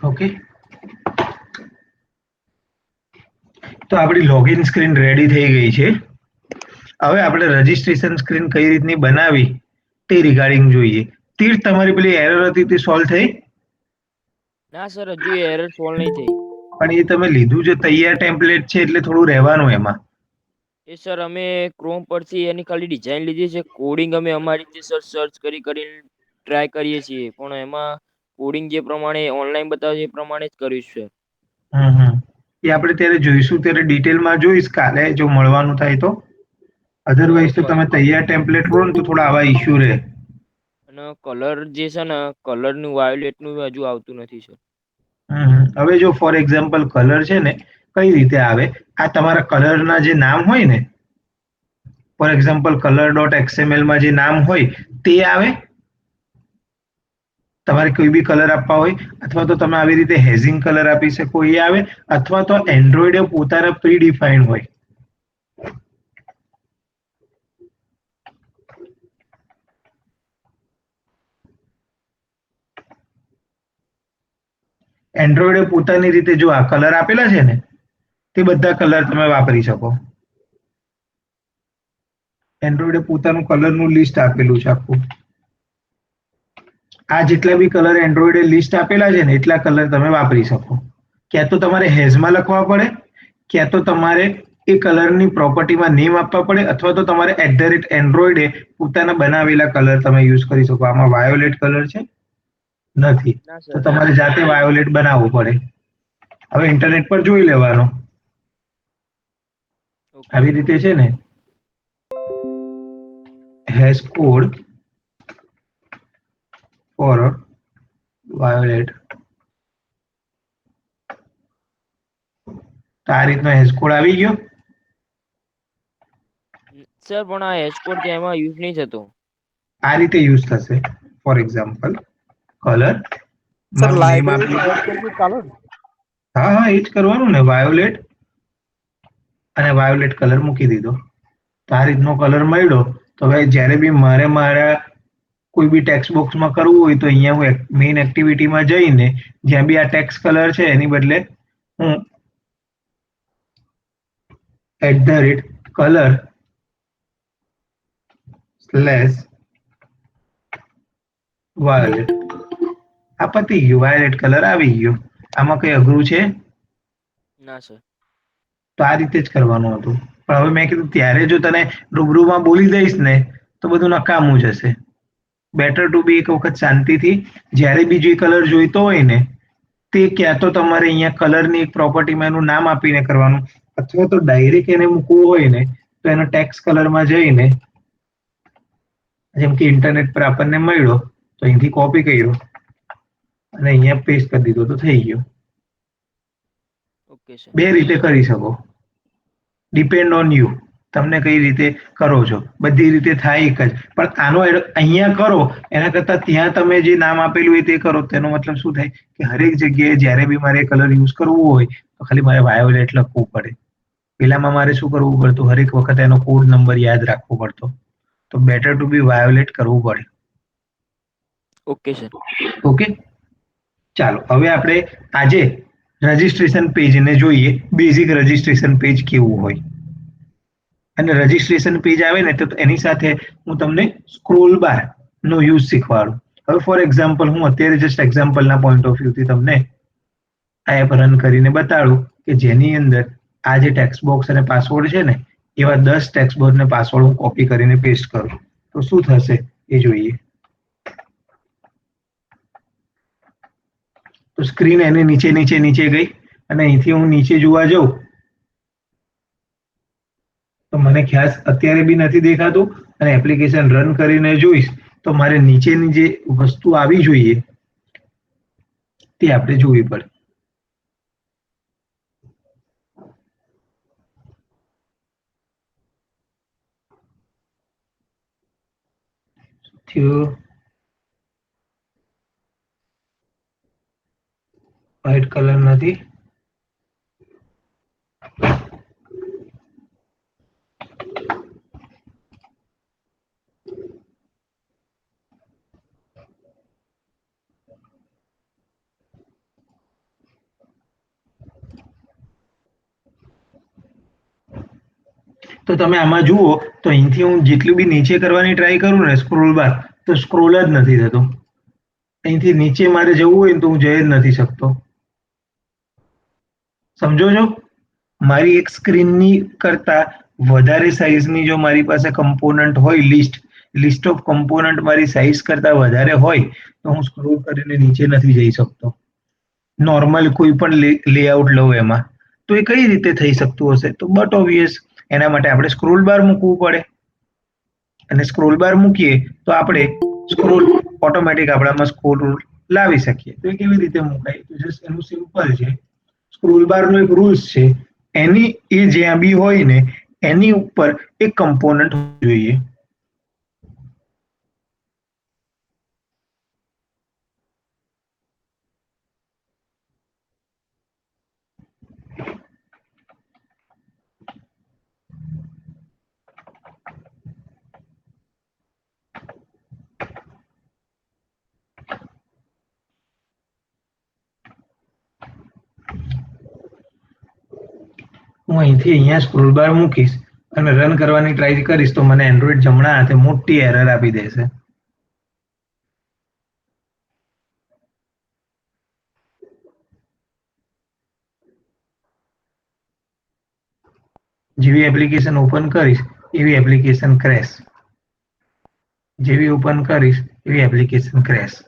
Okay, તો આપણી login screen ready થઈ ગઈ છે. હવે આપણે રજીસ્ટ્રેશન સ્ક્રીન કઈ રીતની બનાવી તે રિગાર્ડિંગ જોઈએ. તીર્થ, તમારી પેલી એરર હતી તે સોલ્વ થઈ? ના સર, હજુ એરર સોલ્વ નહીં થઈ. પણ એ તમે લીધું છે તૈયાર ટેમ્પલેટ છે એટલે થોડું રહેવાનું એમાં. એ સર અમે ક્રોમ પરથી એની ખાલી ડિઝાઇન લીધી છે. કોડિંગ અમે અમારી રીતે સર સર્ચ કરી ટ્રાય કરીએ છીએ, પણ એમાં કોડિંગ જે પ્રમાણે ઓનલાઈન બતાવે છે એ પ્રમાણે જ કર્યું છે. એ આપણે ત્યારે જોઈશું, ત્યારે ડિટેલમાં જોઈશ કાલે જો મળવાનું થાય તો. અધરવાઇઝ તો તમે તૈયાર ટેમ્પલેટ કરો ને તો થોડા આવા ઇશ્યુ રહે. અને કલર જે છે ને, કલર નું વાયોલેટ નું હજુ આવતું નથી સર. હવે જો ફોર એક્ઝામ્પલ કલર છે ને, કઈ રીતે આવે? આ તમારા કલરના જે નામ હોય ને, ફોર એક્ઝામ્પલ color.xml જે નામ હોય તે આવે. તમારે કોઈ બી કલર આપવા હોય, અથવા તો તમે આવી રીતે હેઝિંગ કલર આપી શકો એ આવે, અથવા તો એન્ડ્રોઈડ પોતાના પ્રી ડિફાઈન્ડ હોય. એન્ડ્રોઈડે પોતાની રીતે જો આ કલર આપેલા છે ને, તે બધા કલર તમે વાપરી શકો. એન્ડ્રોઈડે પોતાનું કલરનું લિસ્ટ આપેલું છે આખું. આ જેટલા બી કલર એન્ડ્રોઈડે લિસ્ટ આપેલા છે ને, એટલા કલર તમે વાપરી શકો. ક્યાં તો તમારે હેઝમાં લખવા પડે, ક્યાં તો તમારે એ કલરની પ્રોપર્ટીમાં નેમ આપવા પડે, અથવા તો તમારે @એન્ડ્રોઈડે પોતાના બનાવેલા કલર તમે યુઝ કરી શકો. આમાં વાયોલેટ કલર છે નથી, ના તો સર તમારે નથી. જાતે વાયોલેટ બનાવવું પડે. હવે ઇન્ટરનેટ પર જોઈ લેવાનું. ઓકે આવી સર. રીતે છે ને, હેશ કોડ ફોર વાયોલેટ, તો આ રીતનો હેશ કોડ આવી ગયો. સર પણ આ હેશકોડ ત્યાં એમાં યુઝ નહીં થતો. આ રીતે યુઝ થશે. ફોર એક્ઝામ્પલ કલર, સર મારું નેમ લાઇબ્રેરીમાં આપ્યું. એડ કરીએ ચાલો ને? હા હા, એ જ કરવાનું ને, વાયોલેટ અને વાયોલેટ કલર મૂકી દીધો. તો આ રીતનો કલર મળ્યો. તો હવે જ્યારે બી મારા કોઈ બી ટેક્સ્ટ બોક્સમાં કરવું હોય તો અહીંયા હું મેઇન એક્ટિવિટીમાં જઈને જ્યાં બી આ ટેક્સ કલર છે એની બદલે હું @કલર સ્લેશ વાયોલેટ, આ પતી ગયું. વાયોલેટ કલર આવી ગયો. આમાં કઈ અઘરું છે? ના સર. તો આ રીતે જ કરવાનું હતું. પણ હવે મેં કીધું ત્યારે જો તને રૂબરૂમાં બોલી દઈશ ને તો બધું નકામું જ હશે. બેટર ટુ બી એક વખત શાંતિથી જ્યારે બી જે કલર જોઈતો હોય ને, તે ક્યાં તો તમારે અહીંયા કલરની એક પ્રોપર્ટીમાં એનું નામ આપીને કરવાનું, અથવા તો ડાયરેક્ટ એને મૂકવું હોય ને તો એનો ટેક્સ કલરમાં જઈને, જેમ કે ઇન્ટરનેટ પર આપણને મળ્યો તો અહીંથી કોપી કર્યો અને અહીંયા પેસ્ટ કરી દીધો તો થઈ ગયો. Okay sir. બે રીતે કરી શકો. ડિપેન્ડ ઓન યુ, તમને કઈ રીતે કરો છો. બધી રીતે થાય એક જ, પણ આનો અહીંયા કરો એના કરતાં ત્યાં તમે જે નામ આપેલું હોય તે કરો. તેનો મતલબ શું થાય કે હરેક જગ્યાએ જ્યારે બી મારે કલર યુઝ કરવું હોય તો ખાલી મારે વાયોલેટ લખવું પડે. પેલામાં મારે શું કરવું પડતું? હરેક વખત એનો કોડ નંબર યાદ રાખવો પડતો. તો બેટર ટુ બી વાયોલેટ કરવું પડે. Okay sir. ઓકે, ચાલો હવે આપણે આજે રજિસ્ટ્રેશન પેજને જોઈએ. બેઝિક રજિસ્ટ્રેશન પેજ કેવું હોય. અને રજિસ્ટ્રેશન પેજ આવે ને તો એની સાથે હું તમને સ્ક્રોલ બાર નો યુઝ શીખવાડું. હવે ફોર એક્ઝામ્પલ હું અત્યારે જસ્ટ એક્ઝામ્પલના પોઈન્ટ ઓફ વ્યૂથી તમને આ એપ રન કરીને બતાડું કે જેની અંદર આ જે ટેક્સ્ટ બોક્સ અને પાસવર્ડ છે ને, એવા 10 ટેક્સ્ટ બોક્સ અને પાસવર્ડ હું કોપી કરીને પેસ્ટ કરું તો શું થશે એ જોઈએ. તો સ્ક્રીન એને નીચે નીચે નીચે ગઈ અને અહીંથી હું નીચે જોવા જાઉં તો મને ખ્યાલ અત્યારે બી નથી દેખાતું, અને એપ્લિકેશન રન કરીને જોઈશ તો મારે નીચેની જે વસ્તુ આવી જોઈએ તે આપણે જોવી પડે. થયું? વ્હાઈટ કલર નથી. તો તમે આમાં જુઓ તો અહીંથી હું જેટલું બી નીચે કરવાની ટ્રાય કરું ને સ્ક્રોલ બાર, તો સ્ક્રોલ જ નથી થતો. અહીંથી નીચે મારે જવું હોય ને તો હું જઈ જ નથી શકતો. સમજો છો? મારી એક સ્ક્રીનની કરતા વધારે સાઇઝની જો મારી પાસે કમ્પોનન્ટ હોય, લિસ્ટ ઓફ કમ્પોનન્ટ મારી સાઇઝ કરતા વધારે હોય તો હું સ્ક્રોલ કરીને નીચે નથી જઈ શકતો. નોર્મલ કોઈ પણ લેઆઉટ લઉં એમાં તો એ કઈ રીતે થઈ શકતું હશે? તો બટ ઓબ્વિયસ, એના માટે આપણે સ્ક્રોલ બાર મૂકવું પડે. અને સ્ક્રોલ બાર મૂકીએ તો આપણે સ્ક્રોલ ઓટોમેટિક આપણામાં સ્ક્રોલ લાવી શકીએ. તો એ કેવી રીતે મુકાય? તો જસ્ટ એનું સિમ્પલ છે. સ્ક્રોલ બારનો એક રૂલ્સ છે, એની એ જ્યાં બી હોય ને એની ઉપર એક કમ્પોનન્ટ જોઈએ. હું અહીંથી અહીંયા સ્ક્રોલ બાર મૂકીશ અને રન કરવાની ટ્રાય કરીશ તો મને એન્ડ્રોઈડ જમણા હાથે મોટી એરર આપી દેશે. જેવી એપ્લિકેશન ઓપન કરીશ એવી એપ્લિકેશન ક્રેશ. જેવી ઓપન કરીશ એવી એપ્લિકેશન ક્રેશ.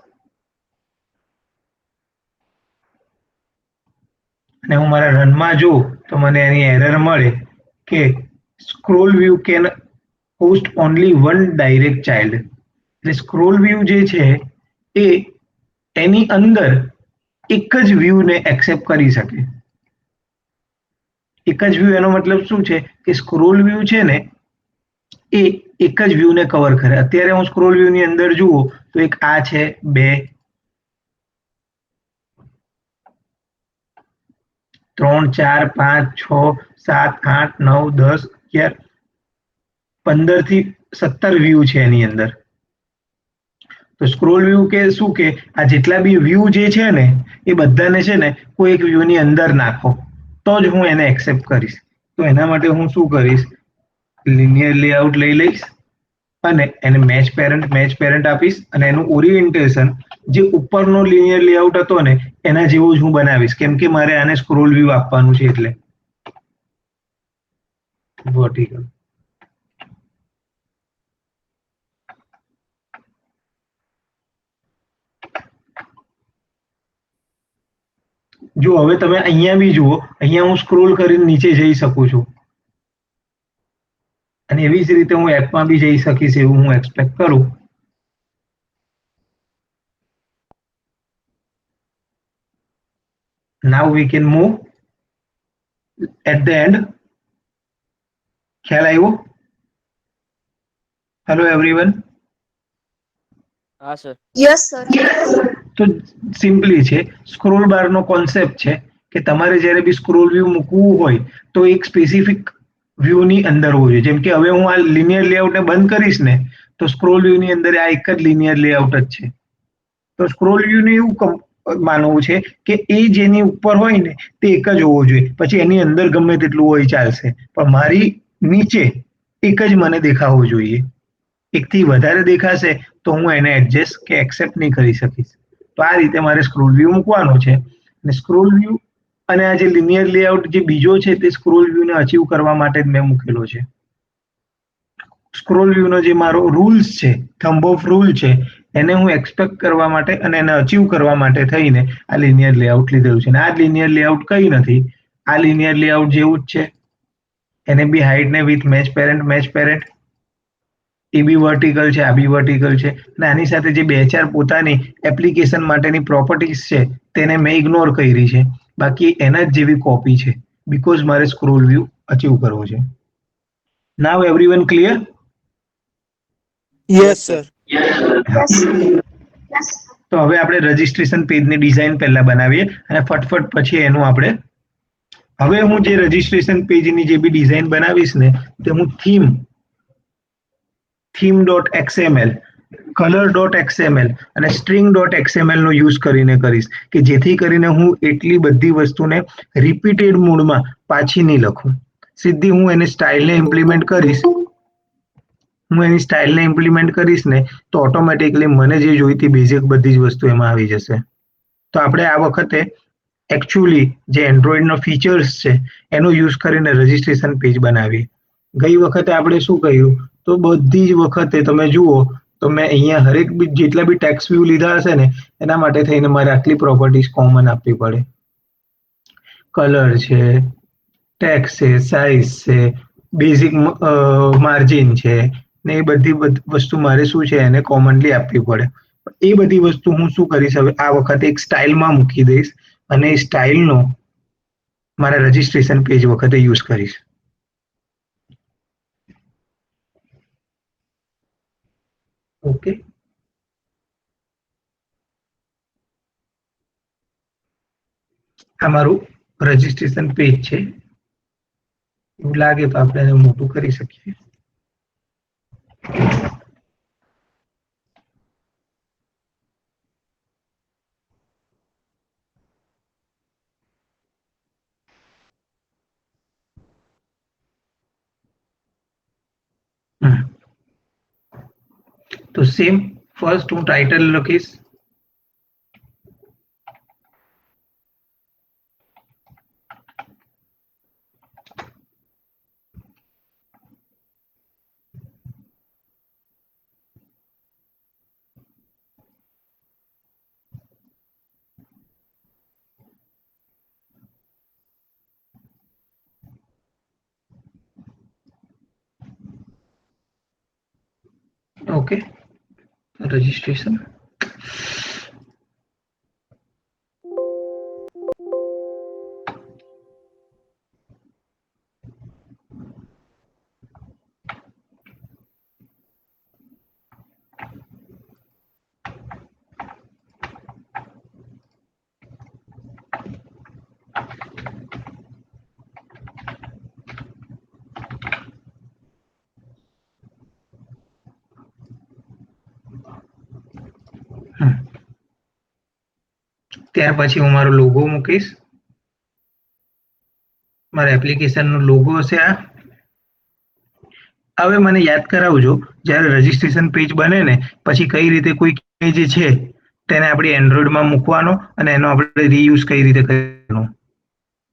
અને હું મારા રનમાં જોઉં તો મને એની એરર મળે કે scroll view can host only one direct child. એટલે સ્ક્રોલ વ્યૂ જે છે એ એની અંદર એક જ વ્યૂને એક્સેપ્ટ કરી શકે. એક જ વ્યૂ એનો મતલબ શું છે કે સ્ક્રોલ વ્યૂ છે ને એ એક જ વ્યૂને કવર કરે. અત્યારે હું સ્ક્રોલ વ્યૂની અંદર જુઓ તો એક આ છે, 2, 3, 4, 5, 6, 7, 8, 9, 10, 11, 15 થી 17 વ્યૂ છે એની અંદર. તો સ્ક્રોલ વ્યૂ કે શું કે આ જેટલા બી વ્યૂ જે છે ને એ બધાને છે ને કોઈ એક વ્યૂની અંદર નાખો તો જ હું એને એક્સેપ્ટ કરીશ. તો એના માટે હું શું કરીશ? લિનિયર લેઆઉટ લઈ લઈશ અને એને મેચ પેરેન્ટ આપીશ અને એનું ઓરિએન્ટેશન જે ઉપરનો લિનિયર લેઆઉટ હતો ને એના જેવું જ હું બનાવીશ, કેમ કે મારે આને સ્ક્રોલ વ્યૂ આપવાનું છે એટલે. વર્ટિકલ. જો હવે તમે અહીંયા બી જુઓ, અહીંયા હું સ્ક્રોલ કરીને નીચે જઈ શકું છું અને એવી જ રીતે હું એપમાં બી જઈ શકીશ એવું હું એક્સપેક્ટ કરું. Now we can move at the end. ખ્યાલ આવ્યો? Hello everyone. હા સર. Yes sir. તો સિમ્પલી છે, સ્ક્રોલ બારનો કોન્સેપ્ટ છે કે તમારે જ્યારે બી સ્ક્રોલ વ્યૂ મૂકવું હોય તો એક સ્પેસિફિક વ્યૂની અંદર હોવું જોઈએ. જેમ કે હવે હું આ લિનિયર લેઆઉટને બંધ કરીશ ને તો સ્ક્રોલ વ્યૂની અંદર આ એક જ લિનિયર લેઆઉટ જ છે. તો સ્ક્રોલ વ્યૂને એવું માનવું છે કે એ જેની ઉપર હોય ને તે એક જ હોવો જોઈએ. પછી એની અંદર ગમે તેટલું હોય ચાલશે, પણ મારી નીચે એક જ મને દેખાવું જોઈએ. એકથી વધારે દેખાશે તો હું એને એડજસ્ટ કે એક્સેપ્ટ નહીં કરી શકીશ. તો આ રીતે મારે સ્ક્રોલ વ્યૂ મૂકવાનો છે. અને સ્ક્રોલ વ્યૂ અને આ જે લિનિયર લેઆઉટ જે બીજો છે તે સ્ક્રોલ વ્યૂને અચીવ કરવા માટે જ મેં મૂકેલો છે. સ્ક્રોલ વ્યૂનો જે મારો રૂલ્સ છે, થંબ ઓફ રૂલ છે, એને હું એક્સપેક્ટ કરવા માટે અને એને અચીવ કરવા માટે થઈને આ લિનિયર લેઆઉટ લીધેલું છે. અને આ લિનિયર લેઆઉટ કંઈ નથી, આ લિનિયર લેઆઉટ જેવું જ છે. એને બી હાઇટ ને વિથ મેચ પેરેન્ટ એ બી વર્ટિકલ છે, આ બી વર્ટિકલ છે. અને આની સાથે જે 2-4 પોતાની એપ્લિકેશન માટેની પ્રોપર્ટીઝ છે તેને મેં ઇગ્નોર કરી છે. બાકી એના જ જેવી કોપી છે, બીકોઝ મારે સ્ક્રોલ વ્યૂ અચીવ કરવો છે. નાવ એવરીવન ક્લિયર? Yes sir. તો હવે આપણે રજિસ્ટ્રેશન પેજની ડિઝાઇન પહેલા બનાવીએ અને ફટફટ પછી એનું આપણે હવે હું જે રજિસ્ટ્રેશન પેજની જે બી ડિઝાઇન બનાવીશ ને તે હું theme.xml, color.xml અને string.xml નો યુઝ કરીને કરીશ કે જેથી કરીને હું એટલી બધી વસ્તુને રિપીટેડ મોડમાં પાછી નહીં લખું. સીધી હું એની સ્ટાઇલને ઇમ્પ્લિમેન્ટ કરીશ ને તો ઓટોમેટિકલી મને જે જોઈતી બેઝિક બધી જ વસ્તુ એમાં આવી જશે. તો આપણે આ વખતે એકચ્યુઅલી જે એન્ડ્રોઈડનો ફીચર્સ છે એનો યુઝ કરીને રજિસ્ટ્રેશન પેજ બનાવીએ. ગઈ વખતે આપણે શું કહ્યું તો બધી જ વખતે તમે જુઓ તો મેં અહીંયા હરેક જેટલા બી ટેક્સ વ્યૂ લીધા હશે ને એના માટે થઈને મારે આટલી પ્રોપર્ટીઝ કોમન આપવી પડે. કલર છે, ટેક્સ છે, સાઇઝ છે, બેઝિક માર્જિન છે ને એ બધી વસ્તુ મારે શું છે એને કોમનલી આપવી પડે. એ બધી વસ્તુ હું શું કરીશ હવે આ વખતે એક સ્ટાઇલમાં મૂકી દઈશ અને એ સ્ટાઇલનો મારા રજિસ્ટ્રેશન પેજ વખતે યુઝ કરીશ. ઓકે, આ મારું રજિસ્ટ્રેશન પેજ છે. એવું લાગે તો આપણે એને મોટું કરી શકીએ. તો સેમ ફર્સ્ટ હું ટાઇટલ લખીશ. Okay, registration. ત્યાર પછી હું મારો લોગો મૂકીશ. મારા એપ્લિકેશનનો લોગો હશે આ. હવે મને યાદ કરાવજો જ્યારે રજિસ્ટ્રેશન પેજ બને ને પછી કઈ રીતે કોઈ જે છે તેને આપણે એન્ડ્રોઈડમાં મૂકવાનો અને એનો આપણે રીયુઝ કઈ રીતે કરવાનો.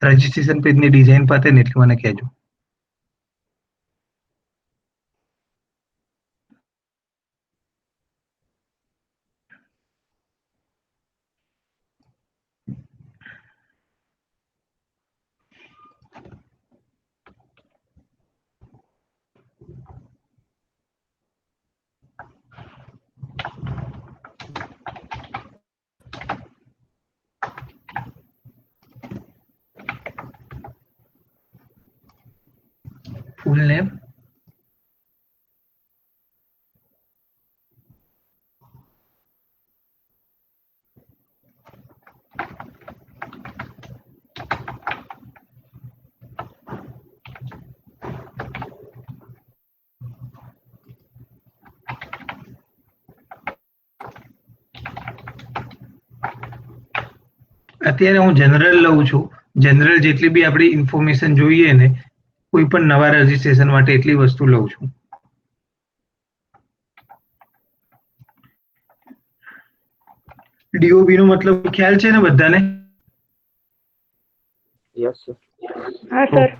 રજિસ્ટ્રેશન પેજની ડિઝાઇન પતે ને એટલે મને કહેજો. ફૂલ નેમ, અત્યારે હું જનરલ લઉં છું. જનરલ જેટલી બી આપણી ઇન્ફોર્મેશન જોઈએ ને કોઈ પણ નવા રજિસ્ટ્રેશન માટે એટલી વસ્તુ લઉં છું. ડીઓબી નો મતલબ ખ્યાલ છે ને બધાને? Yes sir. હા સર.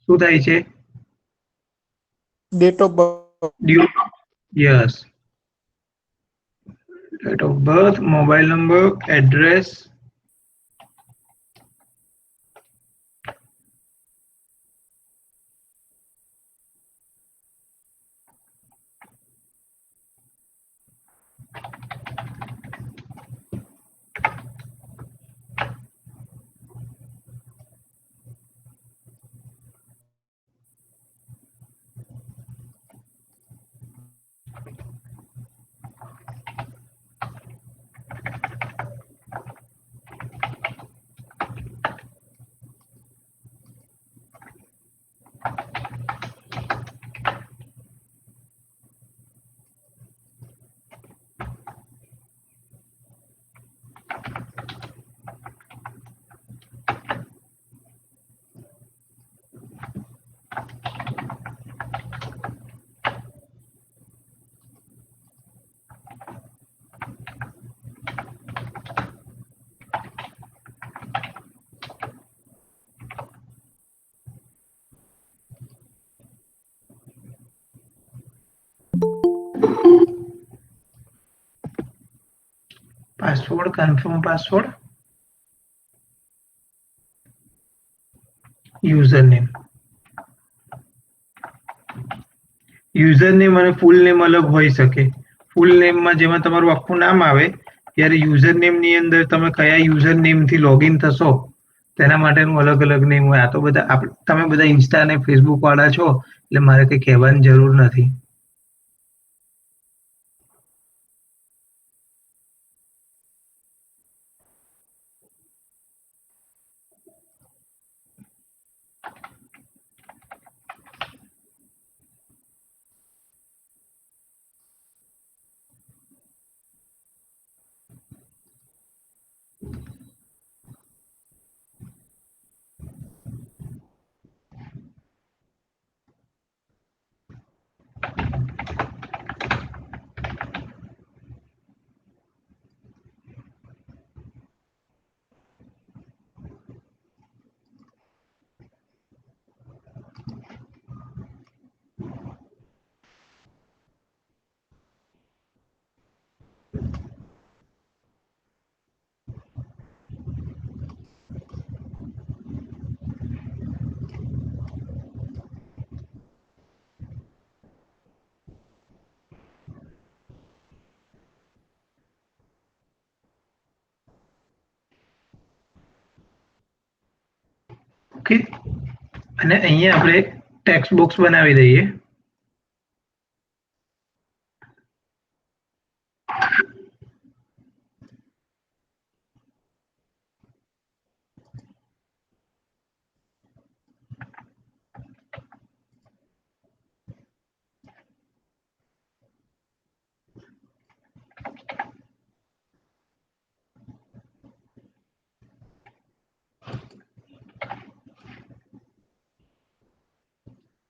શું થાય છે? Date of birth. Yes, date of birth, mobile number, address, password, confirm password, user name. User name અને ફૂલ નેમ અલગ હોઈ શકે. ફૂલ નેમમાં જેમાં તમારું આખું નામ આવે ત્યારે યુઝર નેમની અંદર તમે કયા યુઝર નેમથી લોગિન થશો તેના માટેનું અલગ અલગ નેમ હોય. આ તો બધા તમે બધા ઇન્સ્ટા અને ફેસબુક વાળા છો એટલે મારે કંઈ કહેવાની જરૂર નથી. ઓકે, અને અહીંયા આપણે ટેક્સ્ટ બોક્સ બનાવી દઈએ.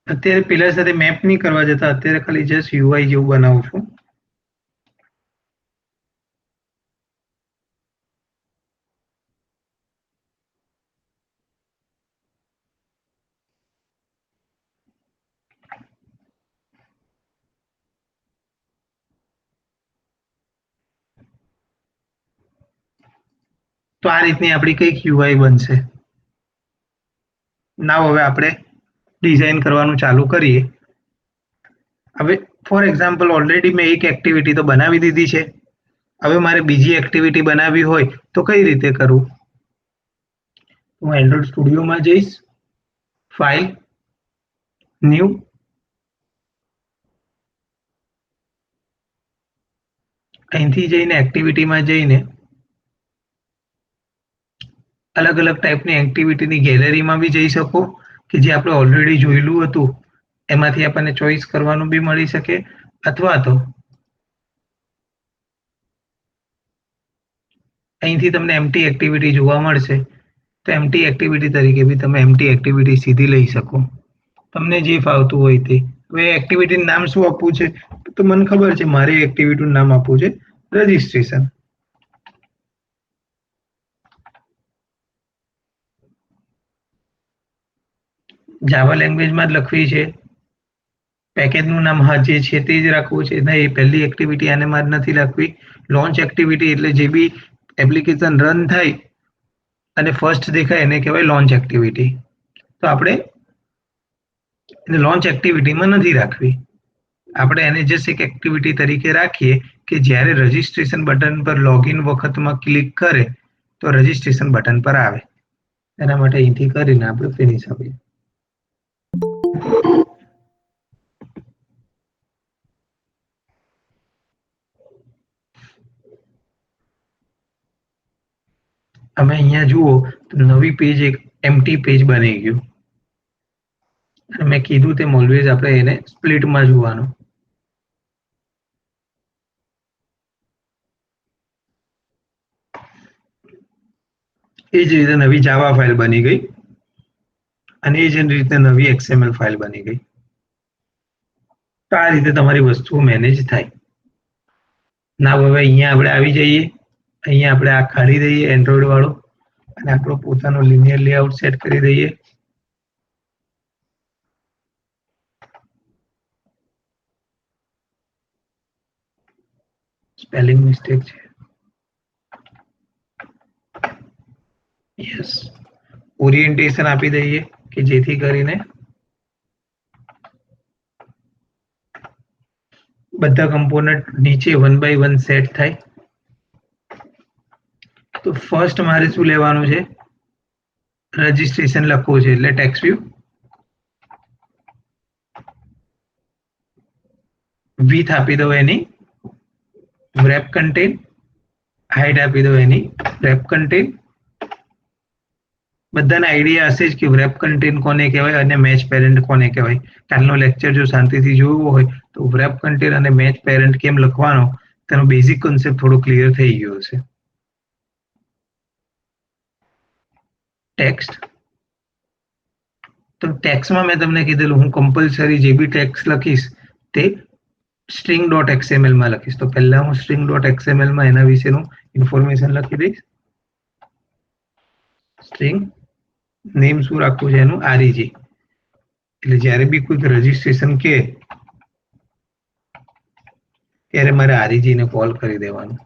અત્યારે પેલા સાથે મેપ નહીં કરવા જતા, અત્યારે ખાલી જસ્ટ યુઆઈ જેવું બનાવું છું. તો આ રીતની આપણી કંઈક યુઆઈ બનશે. નાવ હવે આપણે ડિઝાઇન કરવાનું ચાલુ કરીએ. હવે ફોર એક્ઝામ્પલ ઓલરેડી મેં એક એક્ટિવિટી તો બનાવી દીધી છે. હવે મારે બીજી એક્ટિવિટી બનાવવી હોય તો કઈ રીતે કરવું? હું એન્ડ્રોઇડ સ્ટુડિયોમાં જઈશ, ફાઇલ, ન્યૂ, અહીંથી જઈને એક્ટિવિટીમાં જઈને અલગ અલગ ટાઈપની એક્ટિવિટીની ગેલેરીમાં બી જઈ શકો કે જે આપણે ઓલરેડી જોયેલું હતું એમાંથી આપણને ચોઈસ કરવાનું બી મળી શકે, અથવા તો અહીંથી તમને એમ્પ્ટી એક્ટિવિટી જોવા મળશે તો એમ્પ્ટી એક્ટિવિટી તરીકે બી તમે એમ્પ્ટી એક્ટિવિટી સીધી લઈ શકો. તમને જે ફાવતું હોય તે. હવે એક્ટિવિટીનું નામ શું આપવું છે તો મને ખબર છે મારે એક્ટિવિટીનું નામ આપવું છે રજિસ્ટ્રેશન. જાવા લેંગ્વેજમાં જ લખવી છે. પેકેજનું નામ હા જે છે તે જ રાખવું છે. ના, એ પહેલી એક્ટિવિટી આને માં જ નથી રાખવી. લોન્ચ એક્ટિવિટી એટલે જે બી એપ્લિકેશન રન થાય અને ફર્સ્ટ દેખાય એને કહેવાય લોન્ચ એક્ટિવિટી. તો આપણે એને લોન્ચ એક્ટિવિટીમાં નથી રાખવી. આપણે એને જસ્ટ એક એક્ટિવિટી તરીકે રાખીએ કે જ્યારે રજિસ્ટ્રેશન બટન પર લોગિન વખતમાં ક્લિક કરે તો રજિસ્ટ્રેશન બટન પર આવે. એના માટે અહીંથી કરીને આપણે ફિનિશ આપીએ. અમે અહીંયા જુઓ તો નવી પેજ એક એમ્પ્ટી પેજ બની ગયું. અને મેં કીધું તેમ ઓલવેઝ આપણે એને સ્પ્લિટમાં જોવાનું. એ જ રીતે નવી જાવા ફાઇલ બની ગઈ અને એ જ રીતે નવી XML ફાઇલ બની ગઈ. તો આ રીતે તમારી વસ્તુઓ મેનેજ થાય. ના હવે અહીંયા આપણે આવી જઈએ, અહીંયા આપણે આ કાઢી દઈએ એન્ડ્રોઈડ વાળો અને આપણો પોતાનો લિનિયર લેઆઉટ સેટ કરી દઈએ. સ્પેલિંગ મિસ્ટેક છે. યસ, ઓરિએન્ટેશન આપી દઈએ કે જેથી કરીને બધા કમ્પોનન્ટ નીચે 1 by 1 સેટ થાય. તો ફર્સ્ટ મારે શું લેવાનું છે, રજિસ્ટ્રેશન લખવું છે એટલે ટેક્સ્ટ વ્યૂ વિથ આપી દો એની wrap contain, હાઇટ આપી દો એની wrap contain. બધાને આઈડિયા હશે જ કે wrap contain કોને કહેવાય અને મેચ પેરેન્ટ કોને કહેવાય. કાલનો લેક્ચર જો શાંતિથી જોયું હોય તો wrap contain અને મેચ પેરેન્ટ કેમ લખવાનો તેનો બેઝિક કોન્સેપ્ટ થોડો ક્લિયર થઈ ગયો હશે. ટેક્સ્ટ, તો ટેક્સ્ટમાં મેં તમને કીધેલું હું કમ્પલસરી જે બી ટેક્સ્ટ લખીશ તે string.xml માં લખીશ. તો પહેલા હું string.xml માં એના વિશેનું ઇન્ફોર્મેશન લખી દઈશ. સ્ટ્રિંગ નેમ શું રાખવું છે એનું, REG. એટલે જ્યારે બી કોઈક રજિસ્ટ્રેશન કે ત્યારે મારે REG ને કોલ કરી દેવાનું.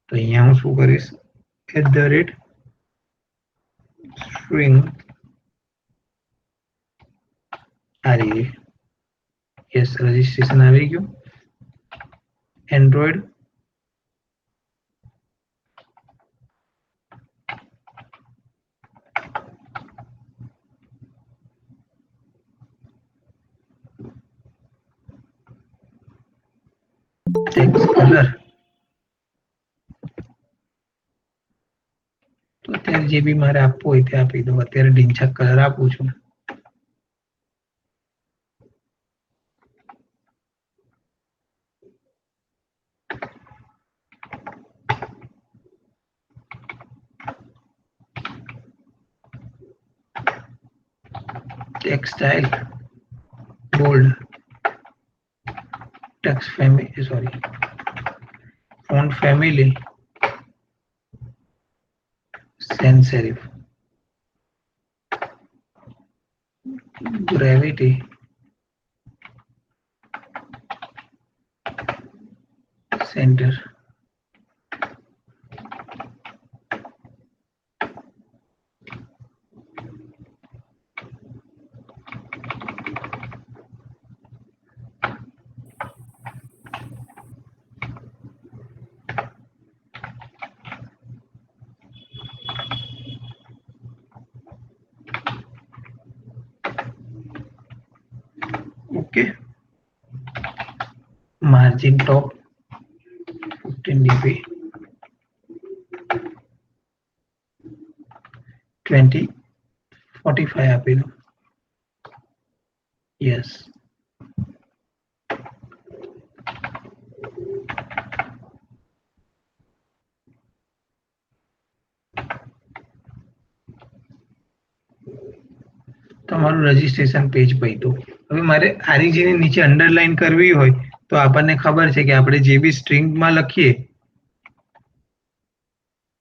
તો અહીંયા હું શું કરીશ, @string REG. યસ, રજિસ્ટ્રેશન આવી ગયું. એન્ડ્રોઈડ ટેક્સ્ટ કલર, તો અત્યારે જે બી મારે આપવું હોય તે આપી દો. અત્યારે ઢીંચા કલર આપું છું. Text style bold, text family font family sans serif, gravity center, okay, margin top 15 dp, 20 45 આપી દો. યસ, તમારું રજિસ્ટ્રેશન પેજ પત્યું. હવે મારે REG ની નીચે અંડરલાઈન કરવી હોય તો આપણને ખબર છે કે આપણે જે બી સ્ટ્રિંગમાં લખીએ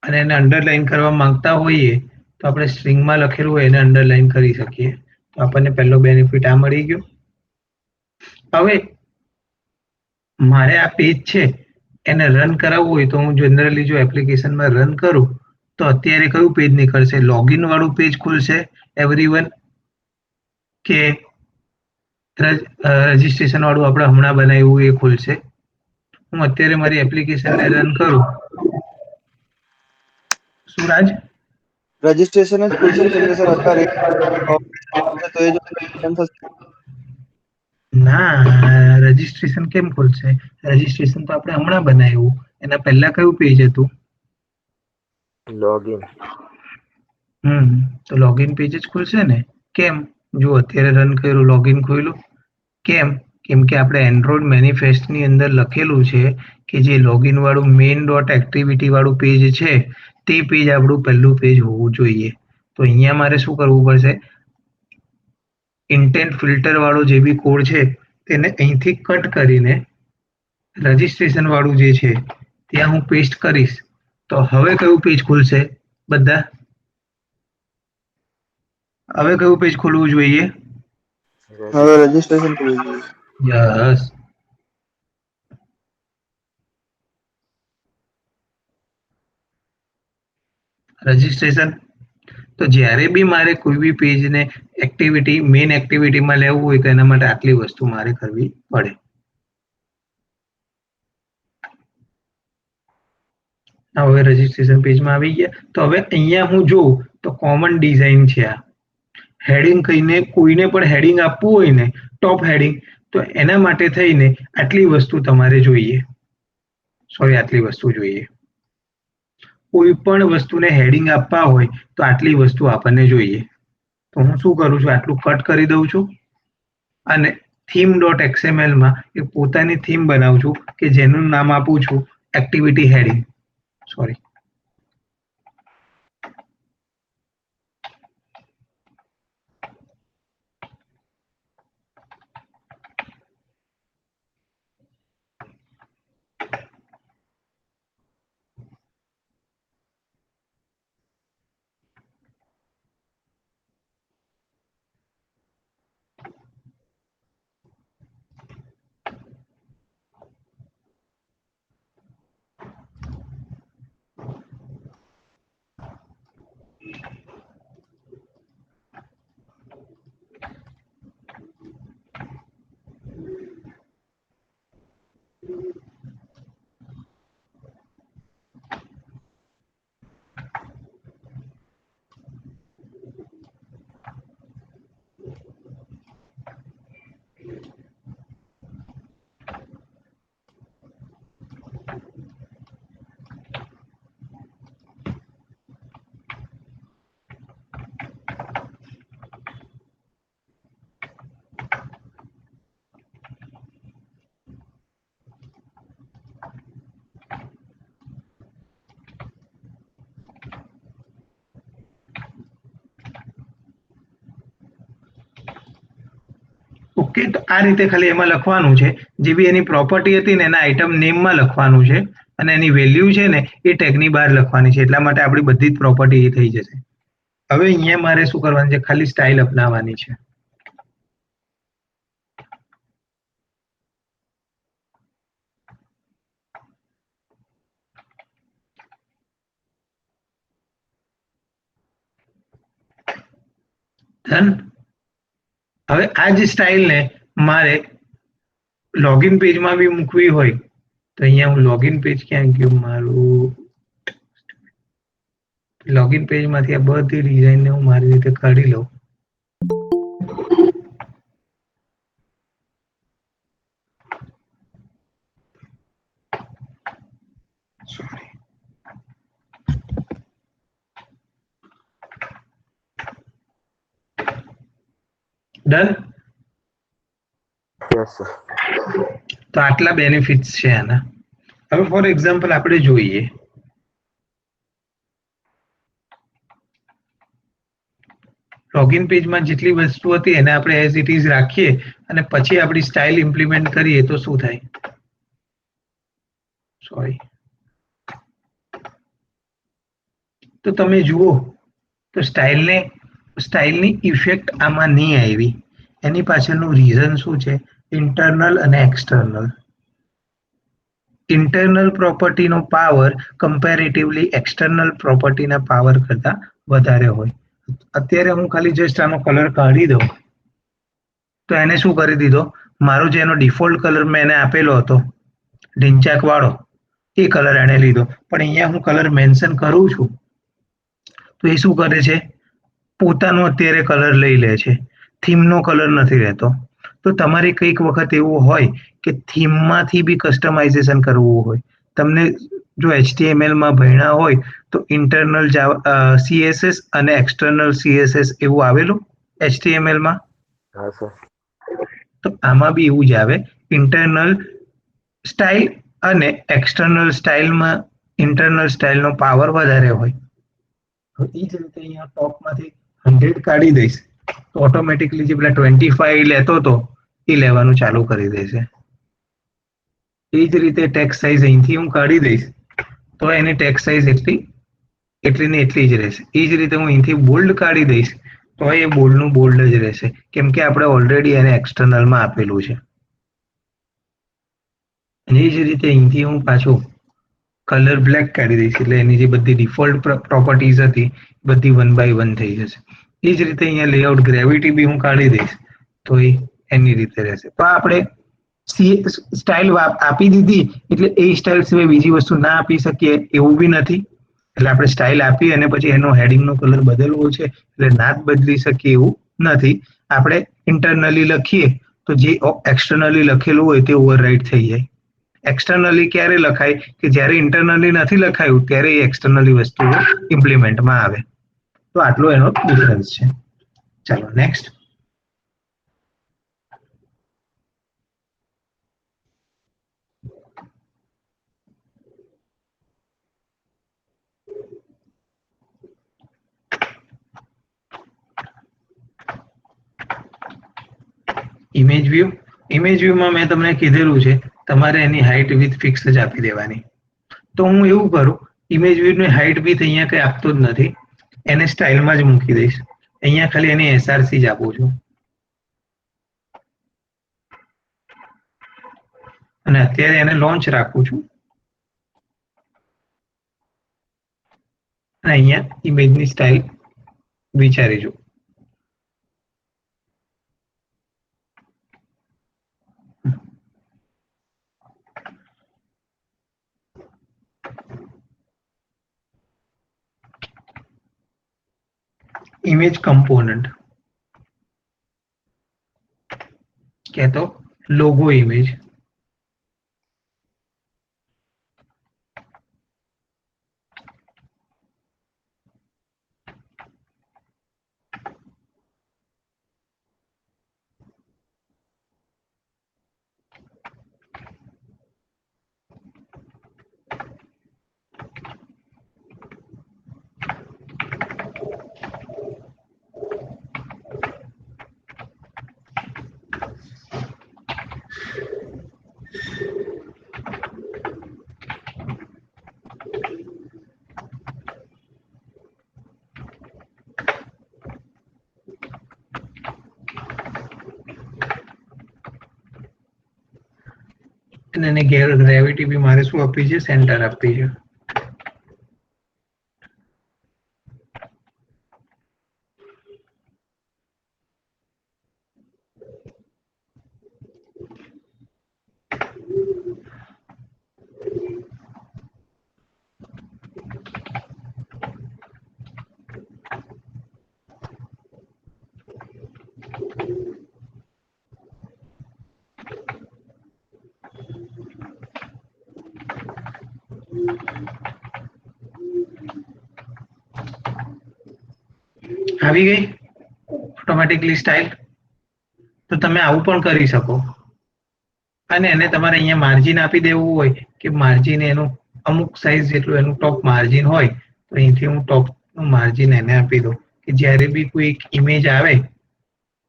અને એને અંડરલાઈન કરવા માંગતા હોઈએ તો આપણે સ્ટ્રિંગમાં લખેલું હોય એને અંડરલાઈન કરી શકીએ. તો આપણને પહેલો બેનિફિટ આ મળી ગયો. હવે મારે આ પેજ છે એને રન કરાવવું હોય તો હું જનરલી જો એપ્લિકેશનમાં રન કરું તો અત્યારે કયું પેજ નીકળશે, લોગિન વાળું પેજ ખુલશે એવરીવન, કે રજિસ્ટ્રેશન વાળું આપણે હમણાં બનાવ્યું એ ખુલશે. હું અત્યારે મારી એપ્લિકેશનને રન કરું, સુરાજ રજીસ્ટ્રેશન જ ખુલશે કેમ કે સર અત્યારે તો એ જ થશે. ના, રજિસ્ટ્રેશન કેમ ખુલશે? રજિસ્ટ્રેશન તો આપણે હમણાં બનાવ્યું. એના પહેલા કયું પેજ હતું? લોગિન. તો લોગિન પેજ જ ખુલશે ને. કેમ? જો અત્યારે રન કર્યું, લોગિન ખોલ્યું. કેમ? કેમ કે આપણે એન્ડ્રોઈડ મેનિફેસ્ટની અંદર લખેલું છે કે જે લોગિન વાળું મેઇન ડોટ એક્ટિવિટી વાળું પેજ છે તે પેજ આપણું પહેલું પેજ હોવું જોઈએ. તો અહીંયા મારે શું કરવું પડશે, ઇન્ટેન્ટ ફિલ્ટર વાળો જે બી કોડ છે તેને અહીંથી કટ કરીને રજિસ્ટ્રેશન વાળું જે છે ત્યાં હું પેસ્ટ કરીશ. તો હવે કયું પેજ ખુલશે બધા? હવે કયું પેજ ખોલવું જોઈએ? હવે રજીસ્ટ્રેશન ખુલવું જોઈએ. યસ, રજિસ્ટ્રેશન તો જ્યારે બી મારે કોઈ બી પેજને એક્ટિવિટી મેઇન એક્ટિવિટીમાં લેવું હોય તો એના માટે આટલી વસ્તુ મારે કરવી પડે. હવે રજિસ્ટ્રેશન પેજમાં આવી ગયા તો હવે અહીંયા હું જોઉં તો કોમન ડિઝાઇન છે આ હેડિંગ કહીને કોઈને પણ હેડિંગ આપવું હોય ને ટોપ હેડિંગ તો એના માટે થઈને આટલી વસ્તુ તમારે જોઈએ આટલી વસ્તુ જોઈએ કોઈ પણ વસ્તુને હેડિંગ આપવા હોય તો આટલી વસ્તુ આપણને જોઈએ તો હું શું કરું છું આટલું કટ કરી દઉં છું અને theme.xml માં એક પોતાની થીમ બનાવું છું કે જેનું નામ આપું છું એક્ટિવિટી હેડિંગ ઓકે તો આ રીતે ખાલી એમાં લખવાનું છે જે બી એની પ્રોપર્ટી હતી ને એના આઇટમ નેમમાં લખવાનું છે અને એની વેલ્યુ છે ને એ ટેગની બહાર લખવાની છે એટલા માટે આપણી બધી જ પ્રોપર્ટી એ થઈ જશે હવે અહીંયા મારે શું કરવાનું છે ખાલી સ્ટાઇલ અપનાવવાની છે ડન હવે આ જ સ્ટાઇલને મારે લોગિન પેજમાં બી મૂકવી હોય તો અહીંયા હું લોગિન પેજ ક્યાં ગયું મારું લોગિન પેજમાંથી આ બધી ડિઝાઇનને હું મારી રીતે કાઢી લઉં ડન તો આટલા બેનિફિટ્સ છે આના હવે ફોર એક્ઝામ્પલ આપણે જોઈએ લોગિન પેજમાં જેટલી વસ્તુ હતી એને આપણે એઝ ઇટ ઇઝ રાખીએ અને પછી આપણી સ્ટાઇલ ઇમ્પ્લિમેન્ટ કરીએ તો શું થાય તો તમે જુઓ તો સ્ટાઇલની ઇફેક્ટ આમાં નહીં આવી એની પાછળનું રીઝન શું છે ઇન્ટરનલ અને એક્સટર્નલ ઇન્ટરનલ પ્રોપર્ટીનો પાવર કમ્પેરેટિવલી એક્સટર્નલ પ્રોપર્ટીના પાવર કરતાં વધારે હોય અત્યારે હું ખાલી જસ્ટ આનો કલર કાઢી દઉં તો એને શું કરી દીધો મારો જેનો ડિફોલ્ટ કલર મેં એને આપેલો હતો ઢીંચાક વાળો એ કલર એને લીધો પણ અહીંયા હું કલર મેન્શન કરું છું તો એ શું કરે છે પોતાનો અત્યારે કલર લઈ લે છે થીમનો કલર નથી રહેતો તો તમારે કંઈક વખત એવું હોય કે થીમમાંથી બી કસ્ટમાઇઝેશન કરવું હોય તમને જો HTML માં ભણ્યા હોય તો ઇન્ટરનલ CSS અને એક્સટર્નલ CSS એવું આવેલું HTML માં તો આમાં બી એવું જ આવે ઇન્ટરનલ સ્ટાઇલ અને એક્સટર્નલ સ્ટાઇલમાં ઇન્ટરનલ સ્ટાઇલનો પાવર વધારે હોય તો એ જ રીતે અહીંયા ટોપમાંથી 100 કાઢી દઈશ તો ઓટોમેટિકલી જે પેલા 25 લેતો હતો એ લેવાનું ચાલુ કરી દેશે એ જ રીતે ટેક્સ્ટ સાઇઝ અહીંથી હું કાઢી દઈશ તો એની ટેક્સ્ટ સાઇઝ એટલી ને એટલી જ રહેશે એ જ રીતે હું અહીંથી બોલ્ડ કાઢી દઈશ તો એ બોલ્ડનું બોલ્ડ જ રહેશે કેમ કે આપણે ઓલરેડી એને એક્સટર્નલમાં આપેલું છે અને એ જ રીતે અહીંથી હું પાછું કલર બ્લેક કાઢી દઈશ એટલે એની જે બધી ડિફોલ્ટ પ્રોપર્ટીઝ હતી બધી 1 by 1 થઈ જશે. એ જ રીતે અહીંયા લેઆઉટ ગ્રેવિટી બી હું કાઢી દઈશ તો એ એની રીતે રહેશે. તો આપણે સ્ટાઇલ આપી દીધી એટલે એ સ્ટાઇલ સિવાય બીજી વસ્તુ ના આપી શકીએ એવું બી નથી. એટલે આપણે સ્ટાઇલ આપી અને પછી એનો હેડિંગનો કલર બદલવો છે એટલે ના જ બદલી શકીએ એવું નથી. આપણે ઇન્ટરનલી લખીએ તો જે એક્સટર્નલી લખેલું હોય તે ઓવરરાઇટ થઈ જાય. એક્સટર્નલી ક્યારે લખાય કે જ્યારે ઇન્ટરનલી નથી લખાયું ત્યારે એ એક્સટર્નલી વસ્તુઓ ઇમ્પ્લિમેન્ટમાં આવે. તો આટલો એનો ડિફરન્સ છે. ચાલો નેક્સ્ટ. ઇમેજ વ્યૂમાં મેં તમને કીધેલું છે તમારે એની હાઇટ વિથ ફિક્સ જ આપી દેવાની. તો હું એવું કરું ઇમેજ વ્યૂની હાઇટ વિથ અહીંયા કંઈ આપતો જ નથી એને સ્ટાઇલમાં જ મૂકી દઈશ. અહીંયા ખાલી એની એસઆરસી જ આપું છું અને અત્યારે એને લોન્ચ રાખું છું અને અહીંયા ઇમેજની સ્ટાઇલ વિચારી જો. ઇમેજ કમ્પોનન્ટ કે તો લોગો ઇમેજ. અને એને ગ્રેવિટી બી મારે શું આપવી છે સેન્ટર આપવી છે. આવી ગઈ ઓટોમેટિકલી સ્ટાઇલ. તો તમે આવું પણ કરી શકો અને એને તમારે અહીંયા માર્જિન આપી દેવું હોય કે માર્જિન એનું અમુક સાઇઝ જેટલું એનું ટોપ માર્જિન હોય તો અહીંથી હું ટોપનું માર્જિન એને આપી દઉં કે જ્યારે બી કોઈ એક ઇમેજ આવે